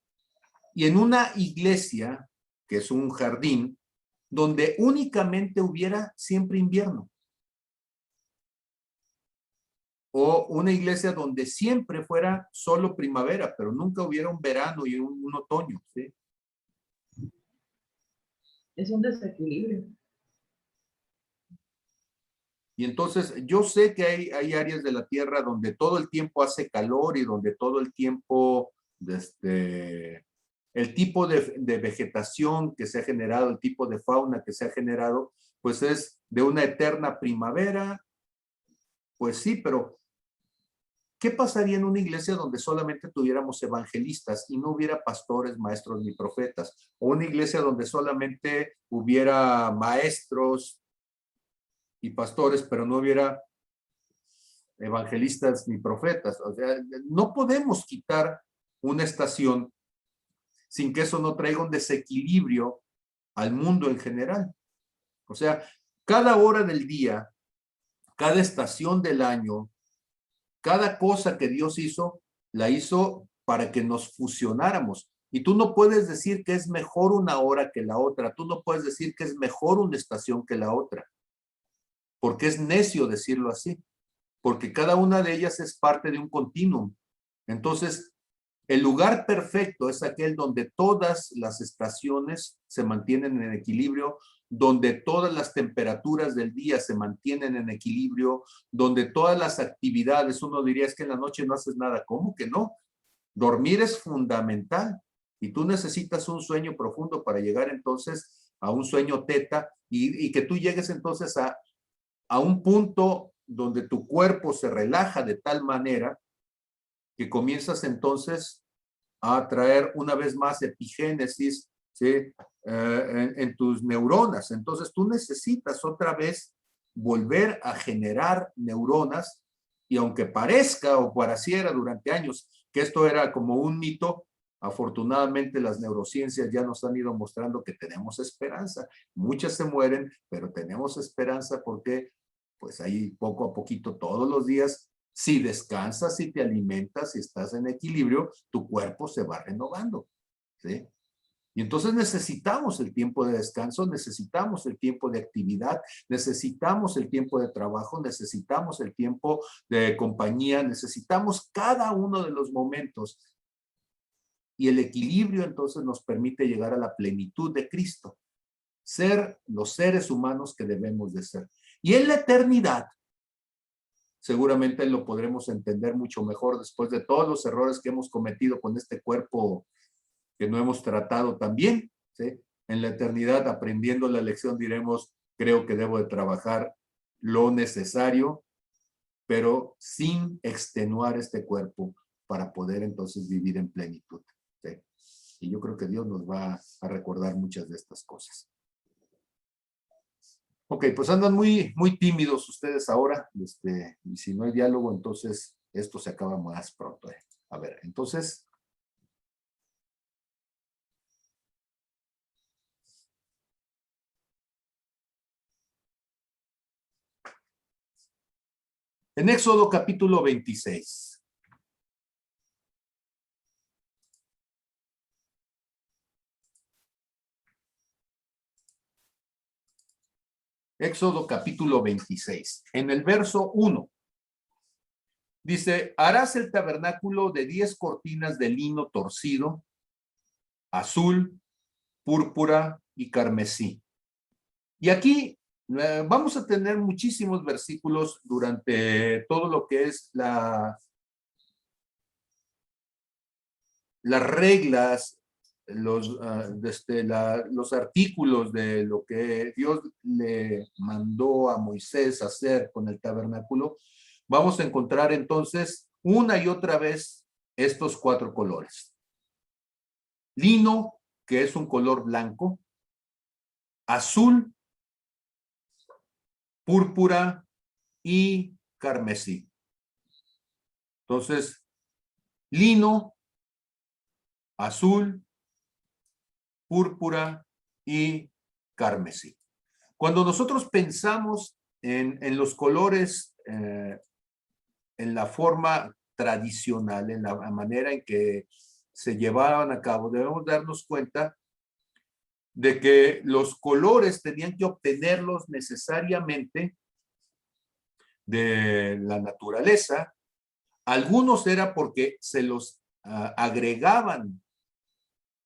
y en una iglesia, que es un jardín, donde únicamente hubiera siempre invierno? O una iglesia donde siempre fuera solo primavera, pero nunca hubiera un verano y un otoño, ¿sí? Es un desequilibrio. Y entonces yo sé que hay áreas de la tierra donde todo el tiempo hace calor y donde todo el tiempo, el tipo de vegetación que se ha generado, el tipo de fauna que se ha generado, pues es de una eterna primavera. Pues sí, pero ¿qué pasaría en una iglesia donde solamente tuviéramos evangelistas y no hubiera pastores, maestros ni profetas? O una iglesia donde solamente hubiera maestros y pastores, pero no hubiera evangelistas ni profetas. O sea, no podemos quitar una estación sin que eso no traiga un desequilibrio al mundo en general. O sea, cada hora del día, cada estación del año, cada cosa que Dios hizo, la hizo para que nos fusionáramos. Y tú no puedes decir que es mejor una hora que la otra. Tú no puedes decir que es mejor una estación que la otra. Porque es necio decirlo así. Porque cada una de ellas es parte de un continuum. Entonces, el lugar perfecto es aquel donde todas las estaciones se mantienen en equilibrio, donde todas las temperaturas del día se mantienen en equilibrio, donde todas las actividades, uno diría es que en la noche no haces nada. ¿Cómo que no? Dormir es fundamental y tú necesitas un sueño profundo para llegar entonces a un sueño teta y que tú llegues entonces a un punto donde tu cuerpo se relaja de tal manera que comienzas entonces a traer una vez más epigénesis, ¿sí? En tus neuronas. Entonces tú necesitas otra vez volver a generar neuronas y aunque parezca o pareciera durante años que esto era como un mito, afortunadamente las neurociencias ya nos han ido mostrando que tenemos esperanza. Muchas se mueren, pero tenemos esperanza porque pues ahí poco a poquito todos los días, si descansas, si te alimentas, si estás en equilibrio, tu cuerpo se va renovando, ¿sí? Y entonces necesitamos el tiempo de descanso, necesitamos el tiempo de actividad, necesitamos el tiempo de trabajo, necesitamos el tiempo de compañía, necesitamos cada uno de los momentos. Y el equilibrio entonces nos permite llegar a la plenitud de Cristo, ser los seres humanos que debemos de ser. Y en la eternidad, seguramente lo podremos entender mucho mejor después de todos los errores que hemos cometido con este cuerpo que no hemos tratado también, ¿sí? En la eternidad, aprendiendo la lección, diremos, creo que debo de trabajar lo necesario, pero sin extenuar este cuerpo para poder entonces vivir en plenitud, ¿sí? Y yo creo que Dios nos va a recordar muchas de estas cosas. Ok, pues andan muy tímidos ustedes ahora, y si no hay diálogo, entonces esto se acaba más pronto. A ver, entonces... En Éxodo capítulo 26. Éxodo capítulo 26. En el verso 1. Dice, harás el tabernáculo de 10 cortinas de lino torcido, azul, púrpura y carmesí. Y aquí vamos a tener muchísimos versículos durante todo lo que es las reglas, los artículos de lo que Dios le mandó a Moisés hacer con el tabernáculo. Vamos a encontrar entonces una y otra vez estos 4 colores. Lino, que es un color blanco, azul, púrpura y carmesí. Entonces, lino, azul, púrpura y carmesí. Cuando nosotros pensamos en los colores, en la forma tradicional, en la manera en que se llevaban a cabo, debemos darnos cuenta de que los colores tenían que obtenerlos necesariamente de la naturaleza. Algunos era porque se los agregaban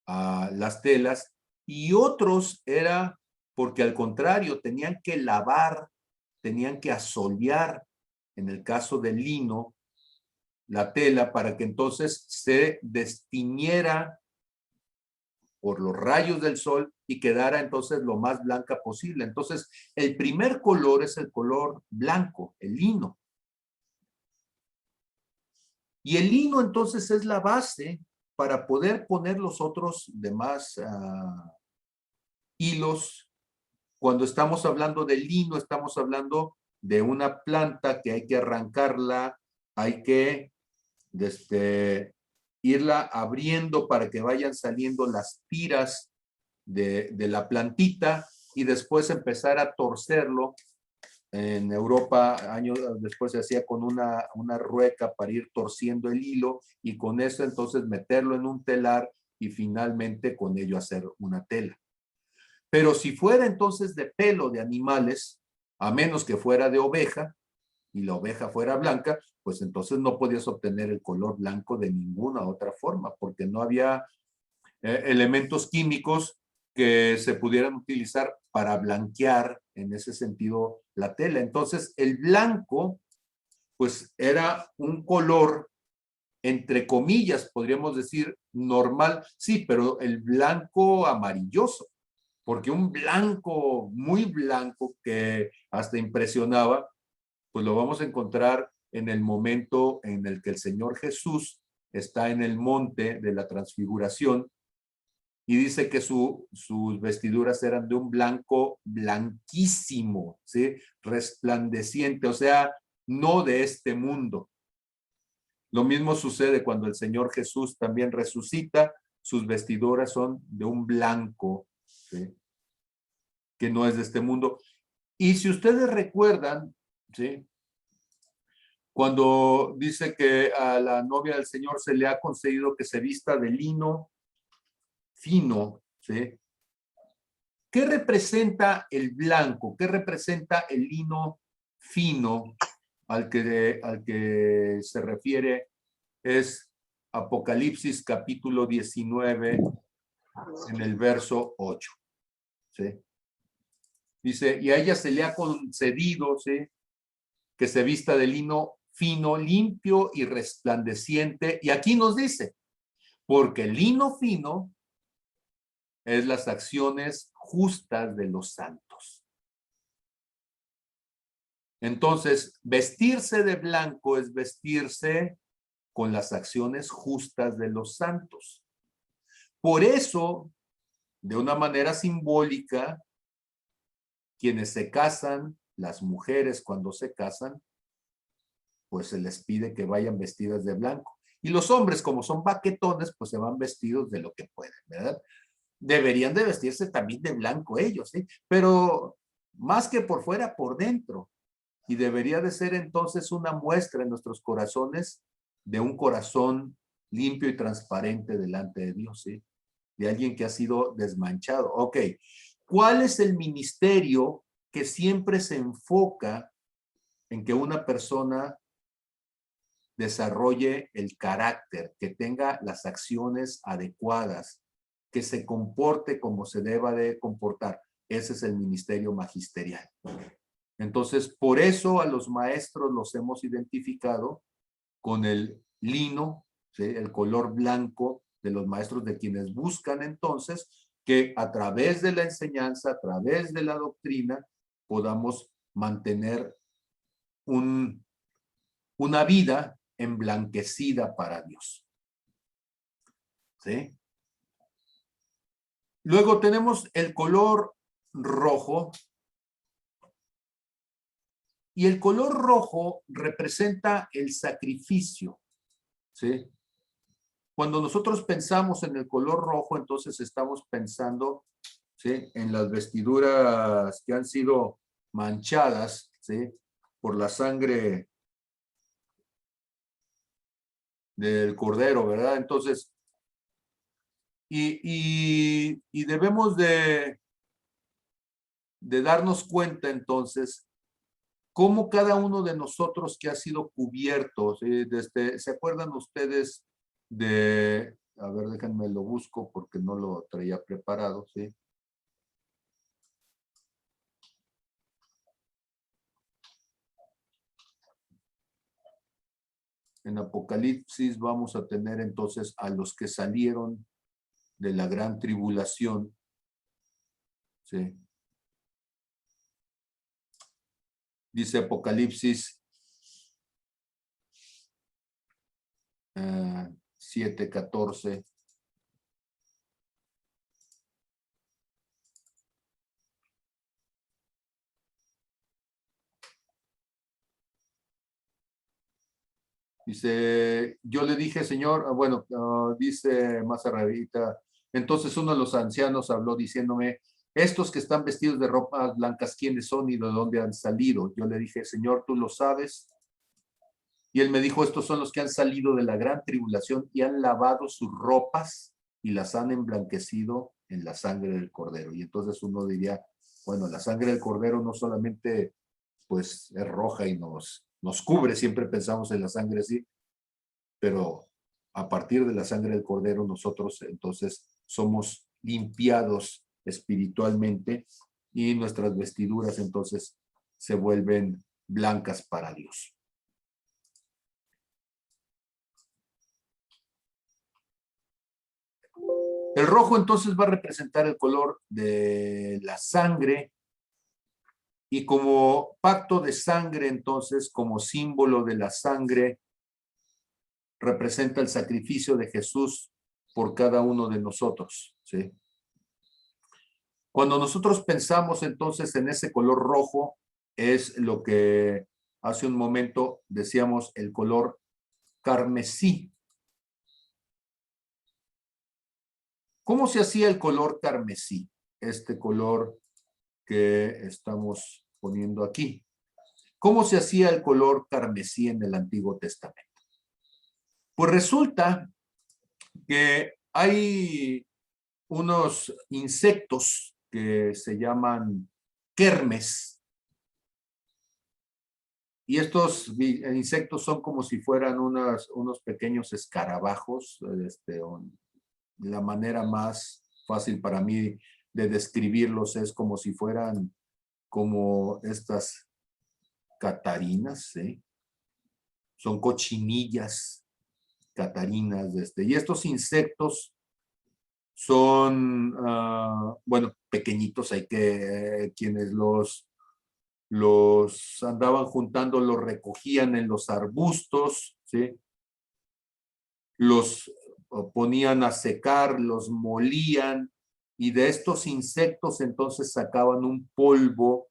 a las telas y otros era porque al contrario tenían que lavar, tenían que asolear, en el caso del lino, la tela para que entonces se destiñera por los rayos del sol y quedara entonces lo más blanca posible. Entonces, el primer color es el color blanco, el lino. Y el lino entonces es la base para poder poner los otros demás hilos. Cuando estamos hablando de lino, estamos hablando de una planta que hay que arrancarla, hay que irla abriendo para que vayan saliendo las tiras de la plantita y después empezar a torcerlo. En Europa, años después se hacía con una rueca para ir torciendo el hilo y con eso entonces meterlo en un telar y finalmente con ello hacer una tela. Pero si fuera entonces de pelo de animales, a menos que fuera de oveja y la oveja fuera blanca, pues entonces no podías obtener el color blanco de ninguna otra forma porque no había elementos químicos que se pudieran utilizar para blanquear en ese sentido la tela. Entonces el blanco pues era un color entre comillas, podríamos decir normal, sí, pero el blanco amarilloso, porque un blanco, muy blanco que hasta impresionaba, pues lo vamos a encontrar en el momento en el que el Señor Jesús está en el monte de la transfiguración y dice que sus vestiduras eran de un blanco blanquísimo, ¿sí? Resplandeciente, o sea, no de este mundo. Lo mismo sucede cuando el Señor Jesús también resucita, sus vestiduras son de un blanco, ¿sí? Que no es de este mundo. Y si ustedes recuerdan, ¿sí? Cuando dice que a la novia del Señor se le ha concedido que se vista de lino fino, ¿sí? ¿Qué representa el blanco? ¿Qué representa el lino fino al que se refiere? Es Apocalipsis capítulo 19 en el verso 8. ¿Sí? Dice, y a ella se le ha concedido, ¿sí? que se vista de lino fino, limpio y resplandeciente. Y aquí nos dice, porque el lino fino es las acciones justas de los santos. Entonces, vestirse de blanco es vestirse con las acciones justas de los santos. Por eso, de una manera simbólica, quienes se casan, las mujeres cuando se casan, pues se les pide que vayan vestidas de blanco. Y los hombres, como son baquetones, pues se van vestidos de lo que pueden, ¿verdad? Deberían de vestirse también de blanco ellos, ¿sí? Pero más que por fuera, por dentro. Y debería de ser entonces una muestra en nuestros corazones de un corazón limpio y transparente delante de Dios, ¿sí? De alguien que ha sido desmanchado. Ok, ¿cuál es el ministerio que siempre se enfoca en que una persona desarrolle el carácter, que tenga las acciones adecuadas, que se comporte como se deba de comportar? Ese es el ministerio magisterial. Entonces, por eso a los maestros los hemos identificado con el lino, ¿sí? El color blanco de los maestros, de quienes buscan entonces que a través de la enseñanza, a través de la doctrina, podamos mantener una vida emblanquecida para Dios. ¿Sí? Luego tenemos el color rojo. Y el color rojo representa el sacrificio, ¿sí? Cuando nosotros pensamos en el color rojo, entonces estamos pensando, ¿sí?, en las vestiduras que han sido manchadas, ¿sí?, por la sangre del cordero, ¿verdad? Entonces, y debemos de darnos cuenta entonces cómo cada uno de nosotros que ha sido cubierto, ¿sí? ¿Se acuerdan ustedes de, a ver, déjenme lo busco porque no lo traía preparado, ¿sí? En Apocalipsis vamos a tener entonces a los que salieron de la gran tribulación, ¿sí? Dice Apocalipsis 7:14. Dice, yo le dije, Señor, dice más arribita, entonces uno de los ancianos habló diciéndome, estos que están vestidos de ropas blancas, ¿quiénes son y de dónde han salido? Yo le dije, Señor, tú lo sabes. Y él me dijo, estos son los que han salido de la gran tribulación y han lavado sus ropas y las han emblanquecido en la sangre del Cordero. Y entonces uno diría, bueno, la sangre del Cordero no solamente pues es roja y nos cubre, siempre pensamos en la sangre así, pero a partir de la sangre del Cordero nosotros entonces somos limpiados espiritualmente y nuestras vestiduras entonces se vuelven blancas para Dios. El rojo entonces va a representar el color de la sangre y como pacto de sangre entonces, como símbolo de la sangre, representa el sacrificio de Jesús por cada uno de nosotros, ¿sí? Cuando nosotros pensamos entonces en ese color rojo, es lo que hace un momento decíamos el color carmesí. ¿Cómo se hacía el color carmesí? Este color que estamos poniendo aquí. ¿Cómo se hacía el color carmesí en el Antiguo Testamento? Pues resulta que hay unos insectos que se llaman kermes. Y estos insectos son como si fueran unos pequeños escarabajos. La manera más fácil para mí de describirlos es como si fueran como estas catarinas, ¿sí? Son cochinillas catarinas. Y estos insectos son, bueno, pequeñitos. Hay que, quienes los andaban juntando, los recogían en los arbustos, ¿sí? Los ponían a secar, los molían, y de estos insectos entonces sacaban un polvo,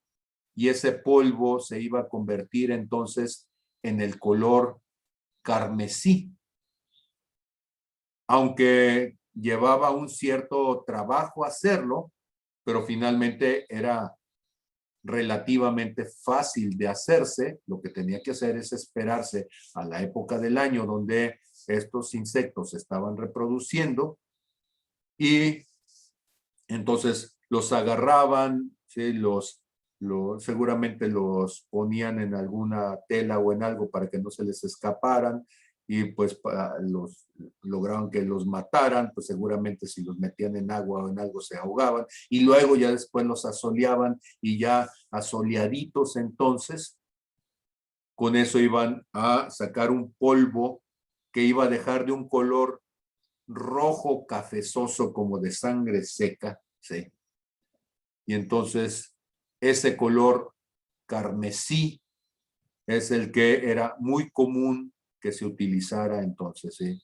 y ese polvo se iba a convertir entonces en el color carmesí. Aunque llevaba un cierto trabajo hacerlo, pero finalmente era relativamente fácil de hacerse. Lo que tenía que hacer es esperarse a la época del año donde estos insectos se estaban reproduciendo, y entonces los agarraban, ¿sí? Seguramente los ponían en alguna tela o en algo para que no se les escaparan, y pues lograban que los mataran. Pues seguramente si los metían en agua o en algo se ahogaban, y luego ya después los asoleaban, y ya asoleaditos entonces con eso iban a sacar un polvo que iba a dejar de un color rojo cafezoso como de sangre seca, ¿sí? Y entonces ese color carmesí es el que era muy común que se utilizara entonces, ¿sí?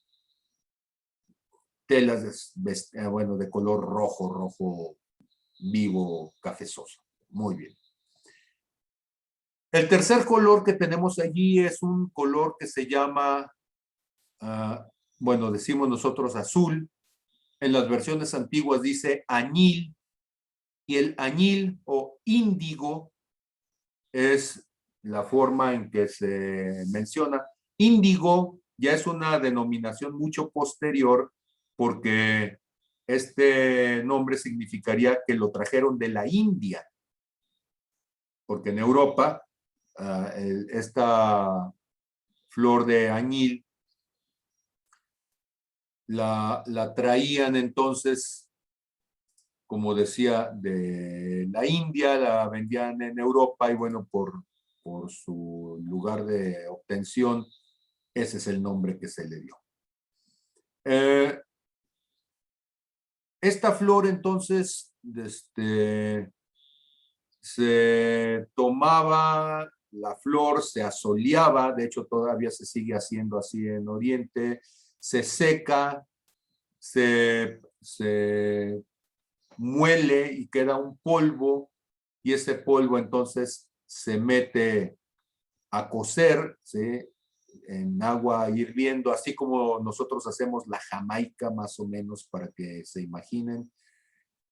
Telas bueno, de color rojo vivo, cafezoso. Muy bien. El tercer color que tenemos allí es un color que se llama, bueno, decimos nosotros azul. En las versiones antiguas dice añil, y el añil o índigo es la forma en que se menciona. Índigo ya es una denominación mucho posterior, porque este nombre significaría que lo trajeron de la India, porque en Europa esta flor de añil la traían entonces, como decía, de la India, la vendían en Europa, y bueno, por su lugar de obtención, ese es el nombre que se le dio. Esta flor entonces se tomaba la flor, se asoleaba, de hecho todavía se sigue haciendo así en Oriente, se seca, se muele y queda un polvo, y ese polvo entonces se mete a cocer, ¿sí? En agua hirviendo, así como nosotros hacemos la jamaica más o menos, para que se imaginen,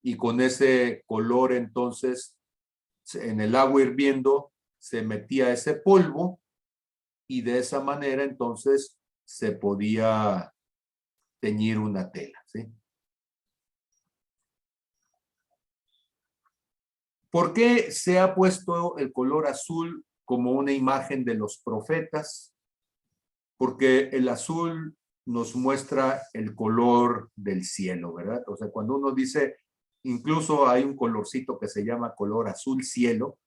y con ese color entonces en el agua hirviendo se metía ese polvo, y de esa manera entonces se podía teñir una tela, ¿sí? ¿Por qué se ha puesto el color azul como una imagen de los profetas? Porque el azul nos muestra el color del cielo, ¿verdad? O sea, cuando uno dice, incluso hay un colorcito que se llama color azul cielo,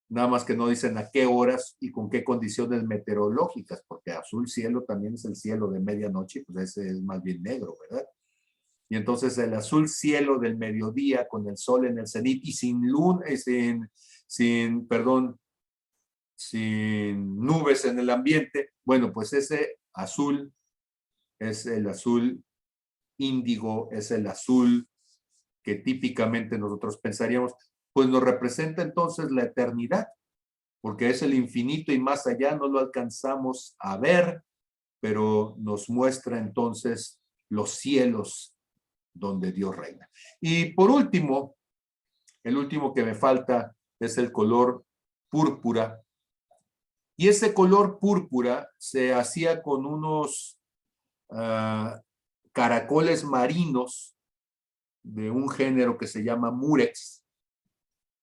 nada más que no dicen a qué horas y con qué condiciones meteorológicas, porque azul cielo también es el cielo de medianoche, pues ese es más bien negro, ¿verdad? Y entonces el azul cielo del mediodía con el sol en el cenit y sin luna, sin nubes en el ambiente, bueno, pues ese azul es el azul índigo, es el azul que típicamente nosotros pensaríamos, pues nos representa entonces la eternidad, porque es el infinito y más allá, no lo alcanzamos a ver, pero nos muestra entonces los cielos donde Dios reina. Y por último, el último que me falta es el color púrpura. Y ese color púrpura se hacía con unos caracoles marinos de un género que se llama murex.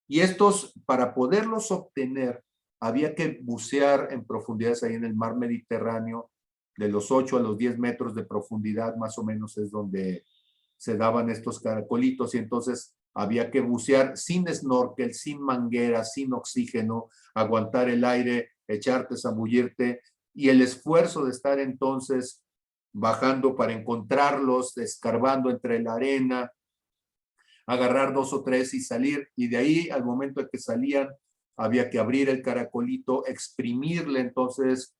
Y estos, para poderlos obtener, había que bucear en profundidades ahí en el mar Mediterráneo, de los 8 a los 10 metros de profundidad, más o menos es donde se daban estos caracolitos, y entonces había que bucear sin snorkel, sin manguera, sin oxígeno, aguantar el aire, echarte, zambullirte, y el esfuerzo de estar entonces bajando para encontrarlos, escarbando entre la arena, agarrar 2 o 3 y salir, y de ahí al momento de que salían había que abrir el caracolito, exprimirle entonces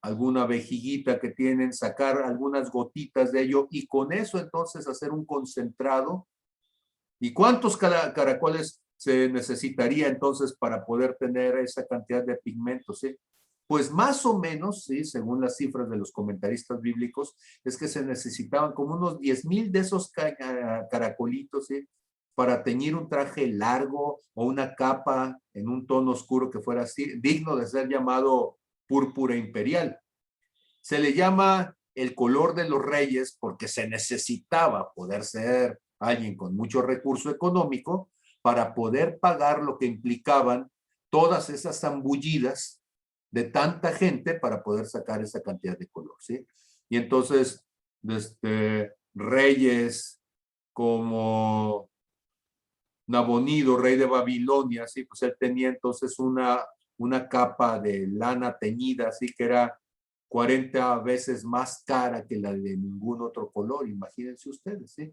alguna vejiguita que tienen, sacar algunas gotitas de ello y con eso entonces hacer un concentrado. ¿Y cuántos caracoles se necesitaría entonces para poder tener esa cantidad de pigmentos? ¿Sí? Pues más o menos, ¿sí? Según las cifras de los comentaristas bíblicos, es que se necesitaban como unos 10,000 de esos caracolitos, ¿sí? Para teñir un traje largo o una capa en un tono oscuro que fuera así, digno de ser llamado púrpura imperial. Se le llama el color de los reyes porque se necesitaba poder ser alguien con mucho recurso económico para poder pagar lo que implicaban todas esas zambullidas de tanta gente para poder sacar esa cantidad de color, ¿sí? Y entonces, reyes como Nabonido, rey de Babilonia, ¿sí? Pues él tenía entonces una capa de lana teñida, así que era 40 veces más cara que la de ningún otro color, imagínense ustedes, ¿sí?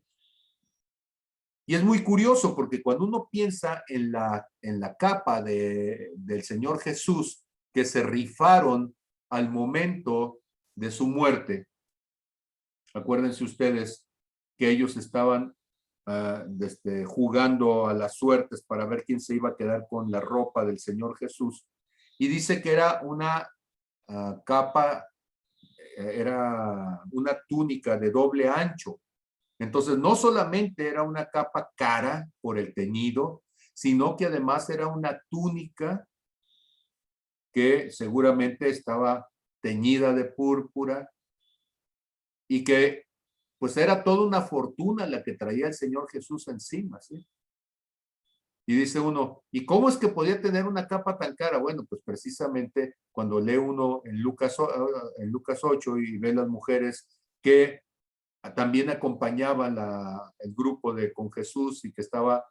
Y es muy curioso porque cuando uno piensa en la capa del Señor Jesús que se rifaron al momento de su muerte, acuérdense ustedes que ellos estaban jugando a las suertes para ver quién se iba a quedar con la ropa del Señor Jesús. Y dice que era una capa, era una túnica de doble ancho. Entonces, no solamente era una capa cara por el teñido, sino que además era una túnica que seguramente estaba teñida de púrpura y que pues era toda una fortuna la que traía el Señor Jesús encima, ¿sí? Y dice uno, ¿y cómo es que podía tener una capa tan cara? Bueno, pues precisamente cuando lee uno en Lucas 8 y ve las mujeres que también acompañaban el grupo con Jesús y que estaba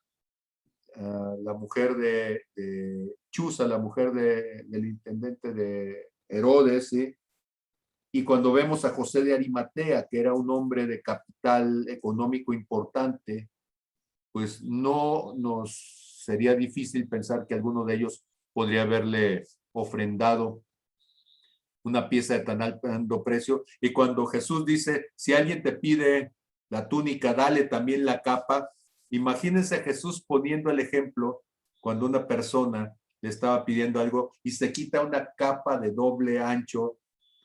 la mujer de Chuza, la mujer del intendente de Herodes, ¿sí? Y cuando vemos a José de Arimatea, que era un hombre de capital económico importante, pues no nos sería difícil pensar que alguno de ellos podría haberle ofrendado una pieza de tan alto precio. Y cuando Jesús dice, si alguien te pide la túnica, dale también la capa. Imagínense a Jesús poniendo el ejemplo cuando una persona le estaba pidiendo algo y se quita una capa de doble ancho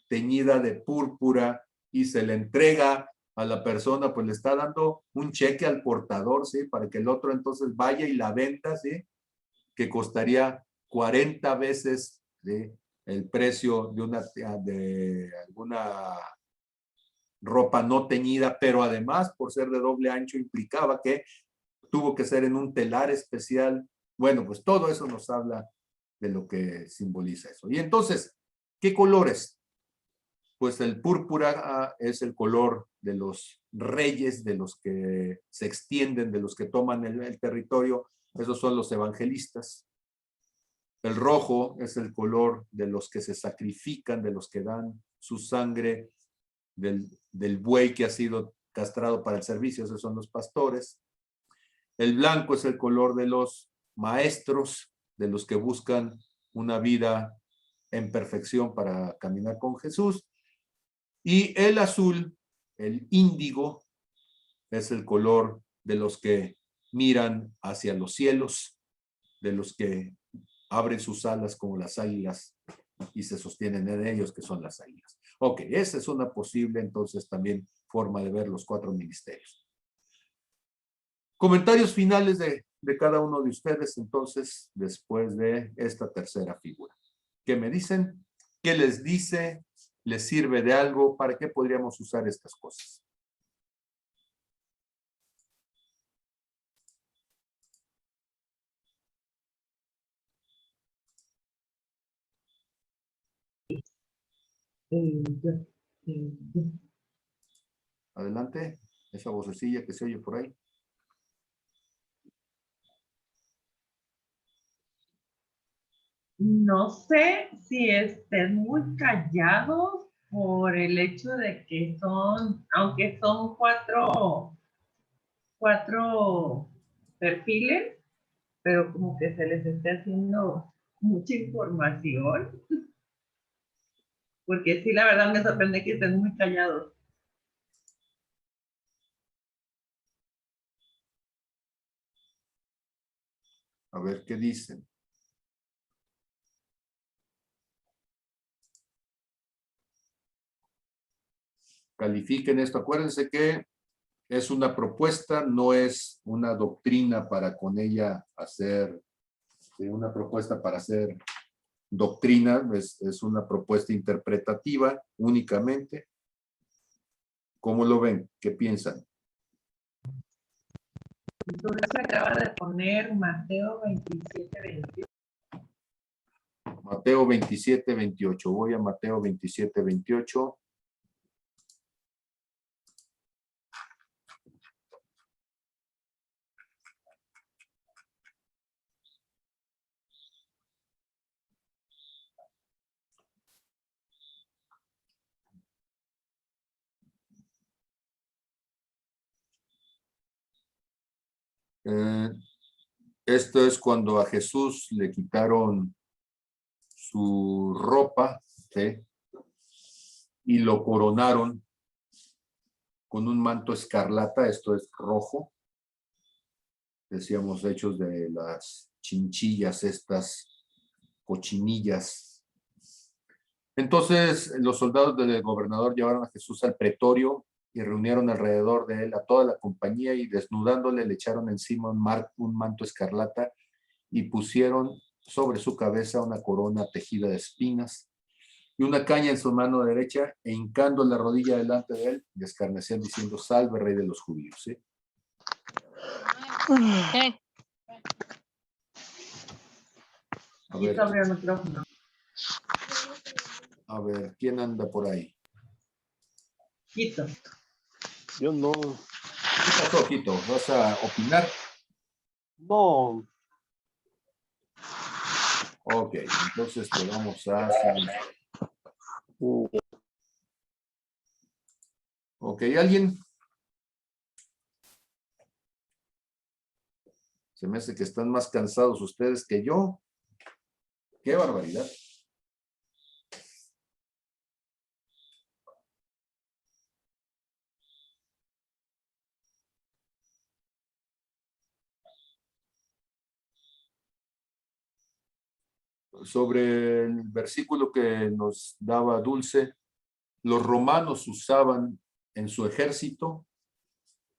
teñida de púrpura y se le entrega a la persona, pues le está dando un cheque al portador, ¿sí? Para que el otro entonces vaya y la venda, ¿sí? Que costaría 40 veces, ¿sí? El precio de alguna ropa no teñida, pero además, por ser de doble ancho, implicaba que tuvo que ser en un telar especial. Bueno, pues todo eso nos habla de lo que simboliza eso. Y entonces, ¿qué colores? Pues el púrpura es el color de los reyes, de los que se extienden, de los que toman el territorio. Esos son los evangelistas. El rojo es el color de los que se sacrifican, de los que dan su sangre, del buey que ha sido castrado para el servicio. Esos son los pastores. El blanco es el color de los maestros, de los que buscan una vida en perfección para caminar con Jesús. Y el azul, el índigo, es el color de los que miran hacia los cielos, de los que abren sus alas como las águilas y se sostienen en ellos, que son las águilas. Ok, esa es una posible entonces también forma de ver los 4 ministerios. Comentarios finales de cada uno de ustedes entonces después de esta tercera figura. ¿Qué me dicen? ¿Qué les dice? ¿Les sirve de algo? ¿Para qué podríamos usar estas cosas? Adelante. Esa vocecilla que se oye por ahí. No sé si estén muy callados por el hecho de que son, aunque son cuatro perfiles, pero como que se les está haciendo mucha información, porque sí, la verdad me sorprende que estén muy callados. A ver qué dicen. Califiquen esto. Acuérdense que es una propuesta, no es una doctrina para con ella hacer, una propuesta para hacer doctrina, es una propuesta interpretativa únicamente. ¿Cómo lo ven? ¿Qué piensan? Entonces se acaba de poner Mateo 27, 28. Mateo 27, 28. Voy a Mateo 27, 28. Esto es cuando a Jesús le quitaron su ropa, ¿sí? Y lo coronaron con un manto escarlata, esto es rojo. Decíamos, hechos de las chinchillas, estas cochinillas. Entonces, los soldados del gobernador llevaron a Jesús al pretorio y reunieron alrededor de él a toda la compañía y desnudándole le echaron encima un manto escarlata y pusieron sobre su cabeza una corona tejida de espinas y una caña en su mano derecha e hincando la rodilla delante de él, le escarnecían diciendo, salve, rey de los judíos. ¿Sí? A ver, ¿quién anda por ahí? Quito. Yo no. ¿Qué pasó, Quito? ¿Vas a opinar? No. Ok, entonces te vamos a... Ok, ¿alguien? Se me hace que están más cansados ustedes que yo. ¡Qué barbaridad! Sobre el versículo que nos daba Dulce, los romanos usaban en su ejército,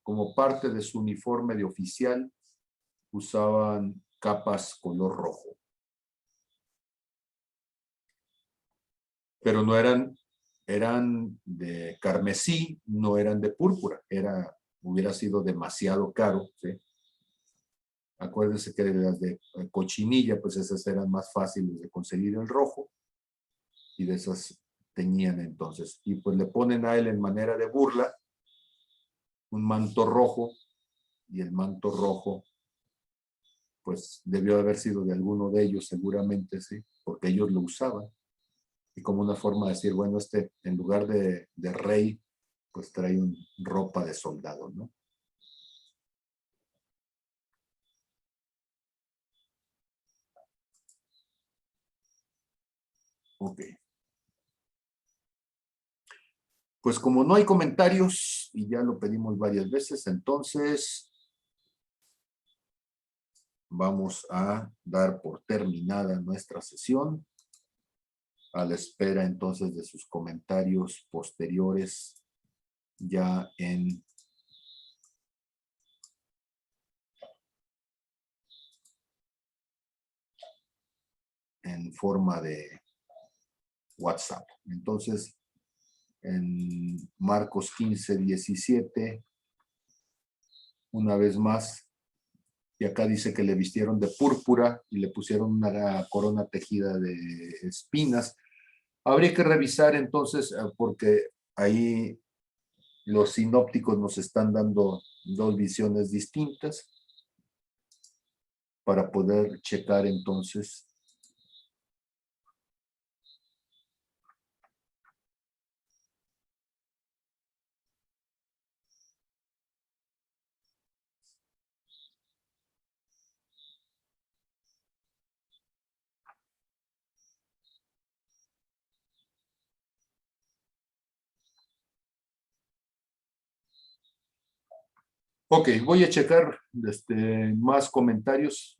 como parte de su uniforme de oficial, usaban capas color rojo. Pero no eran de carmesí, no eran de púrpura, hubiera sido demasiado caro, ¿sí? Acuérdense que de las de cochinilla, pues esas eran más fáciles de conseguir el rojo, y de esas teñían entonces. Y pues le ponen a él en manera de burla un manto rojo, y el manto rojo, pues debió haber sido de alguno de ellos seguramente, sí, porque ellos lo usaban. Y como una forma de decir, bueno, en lugar de rey, pues trae ropa de soldado, ¿no? Ok. Pues como no hay comentarios, y ya lo pedimos varias veces, entonces vamos a dar por terminada nuestra sesión, a la espera entonces de sus comentarios posteriores ya en forma de WhatsApp. Entonces, en Marcos 15, 17, una vez más, y acá dice que le vistieron de púrpura y le pusieron una corona tejida de espinas. Habría que revisar entonces, porque ahí Los sinópticos nos están dando dos visiones distintas para poder checar entonces Ok, voy a checar más comentarios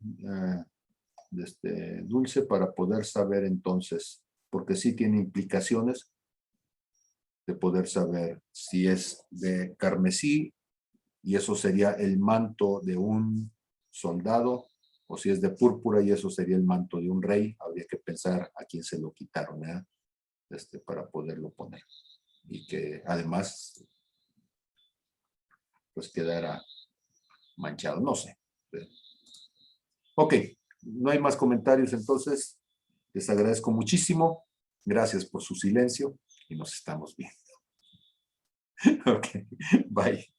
Dulce para poder saber entonces, porque sí tiene implicaciones de poder saber si es de carmesí y eso sería el manto de un soldado, o si es de púrpura y eso sería el manto de un rey. Habría que pensar a quién se lo quitaron, para poderlo poner. Y que además pues quedara manchado, no sé. Ok, no hay más comentarios, entonces les agradezco muchísimo. Gracias por su silencio y nos estamos viendo. Ok, bye.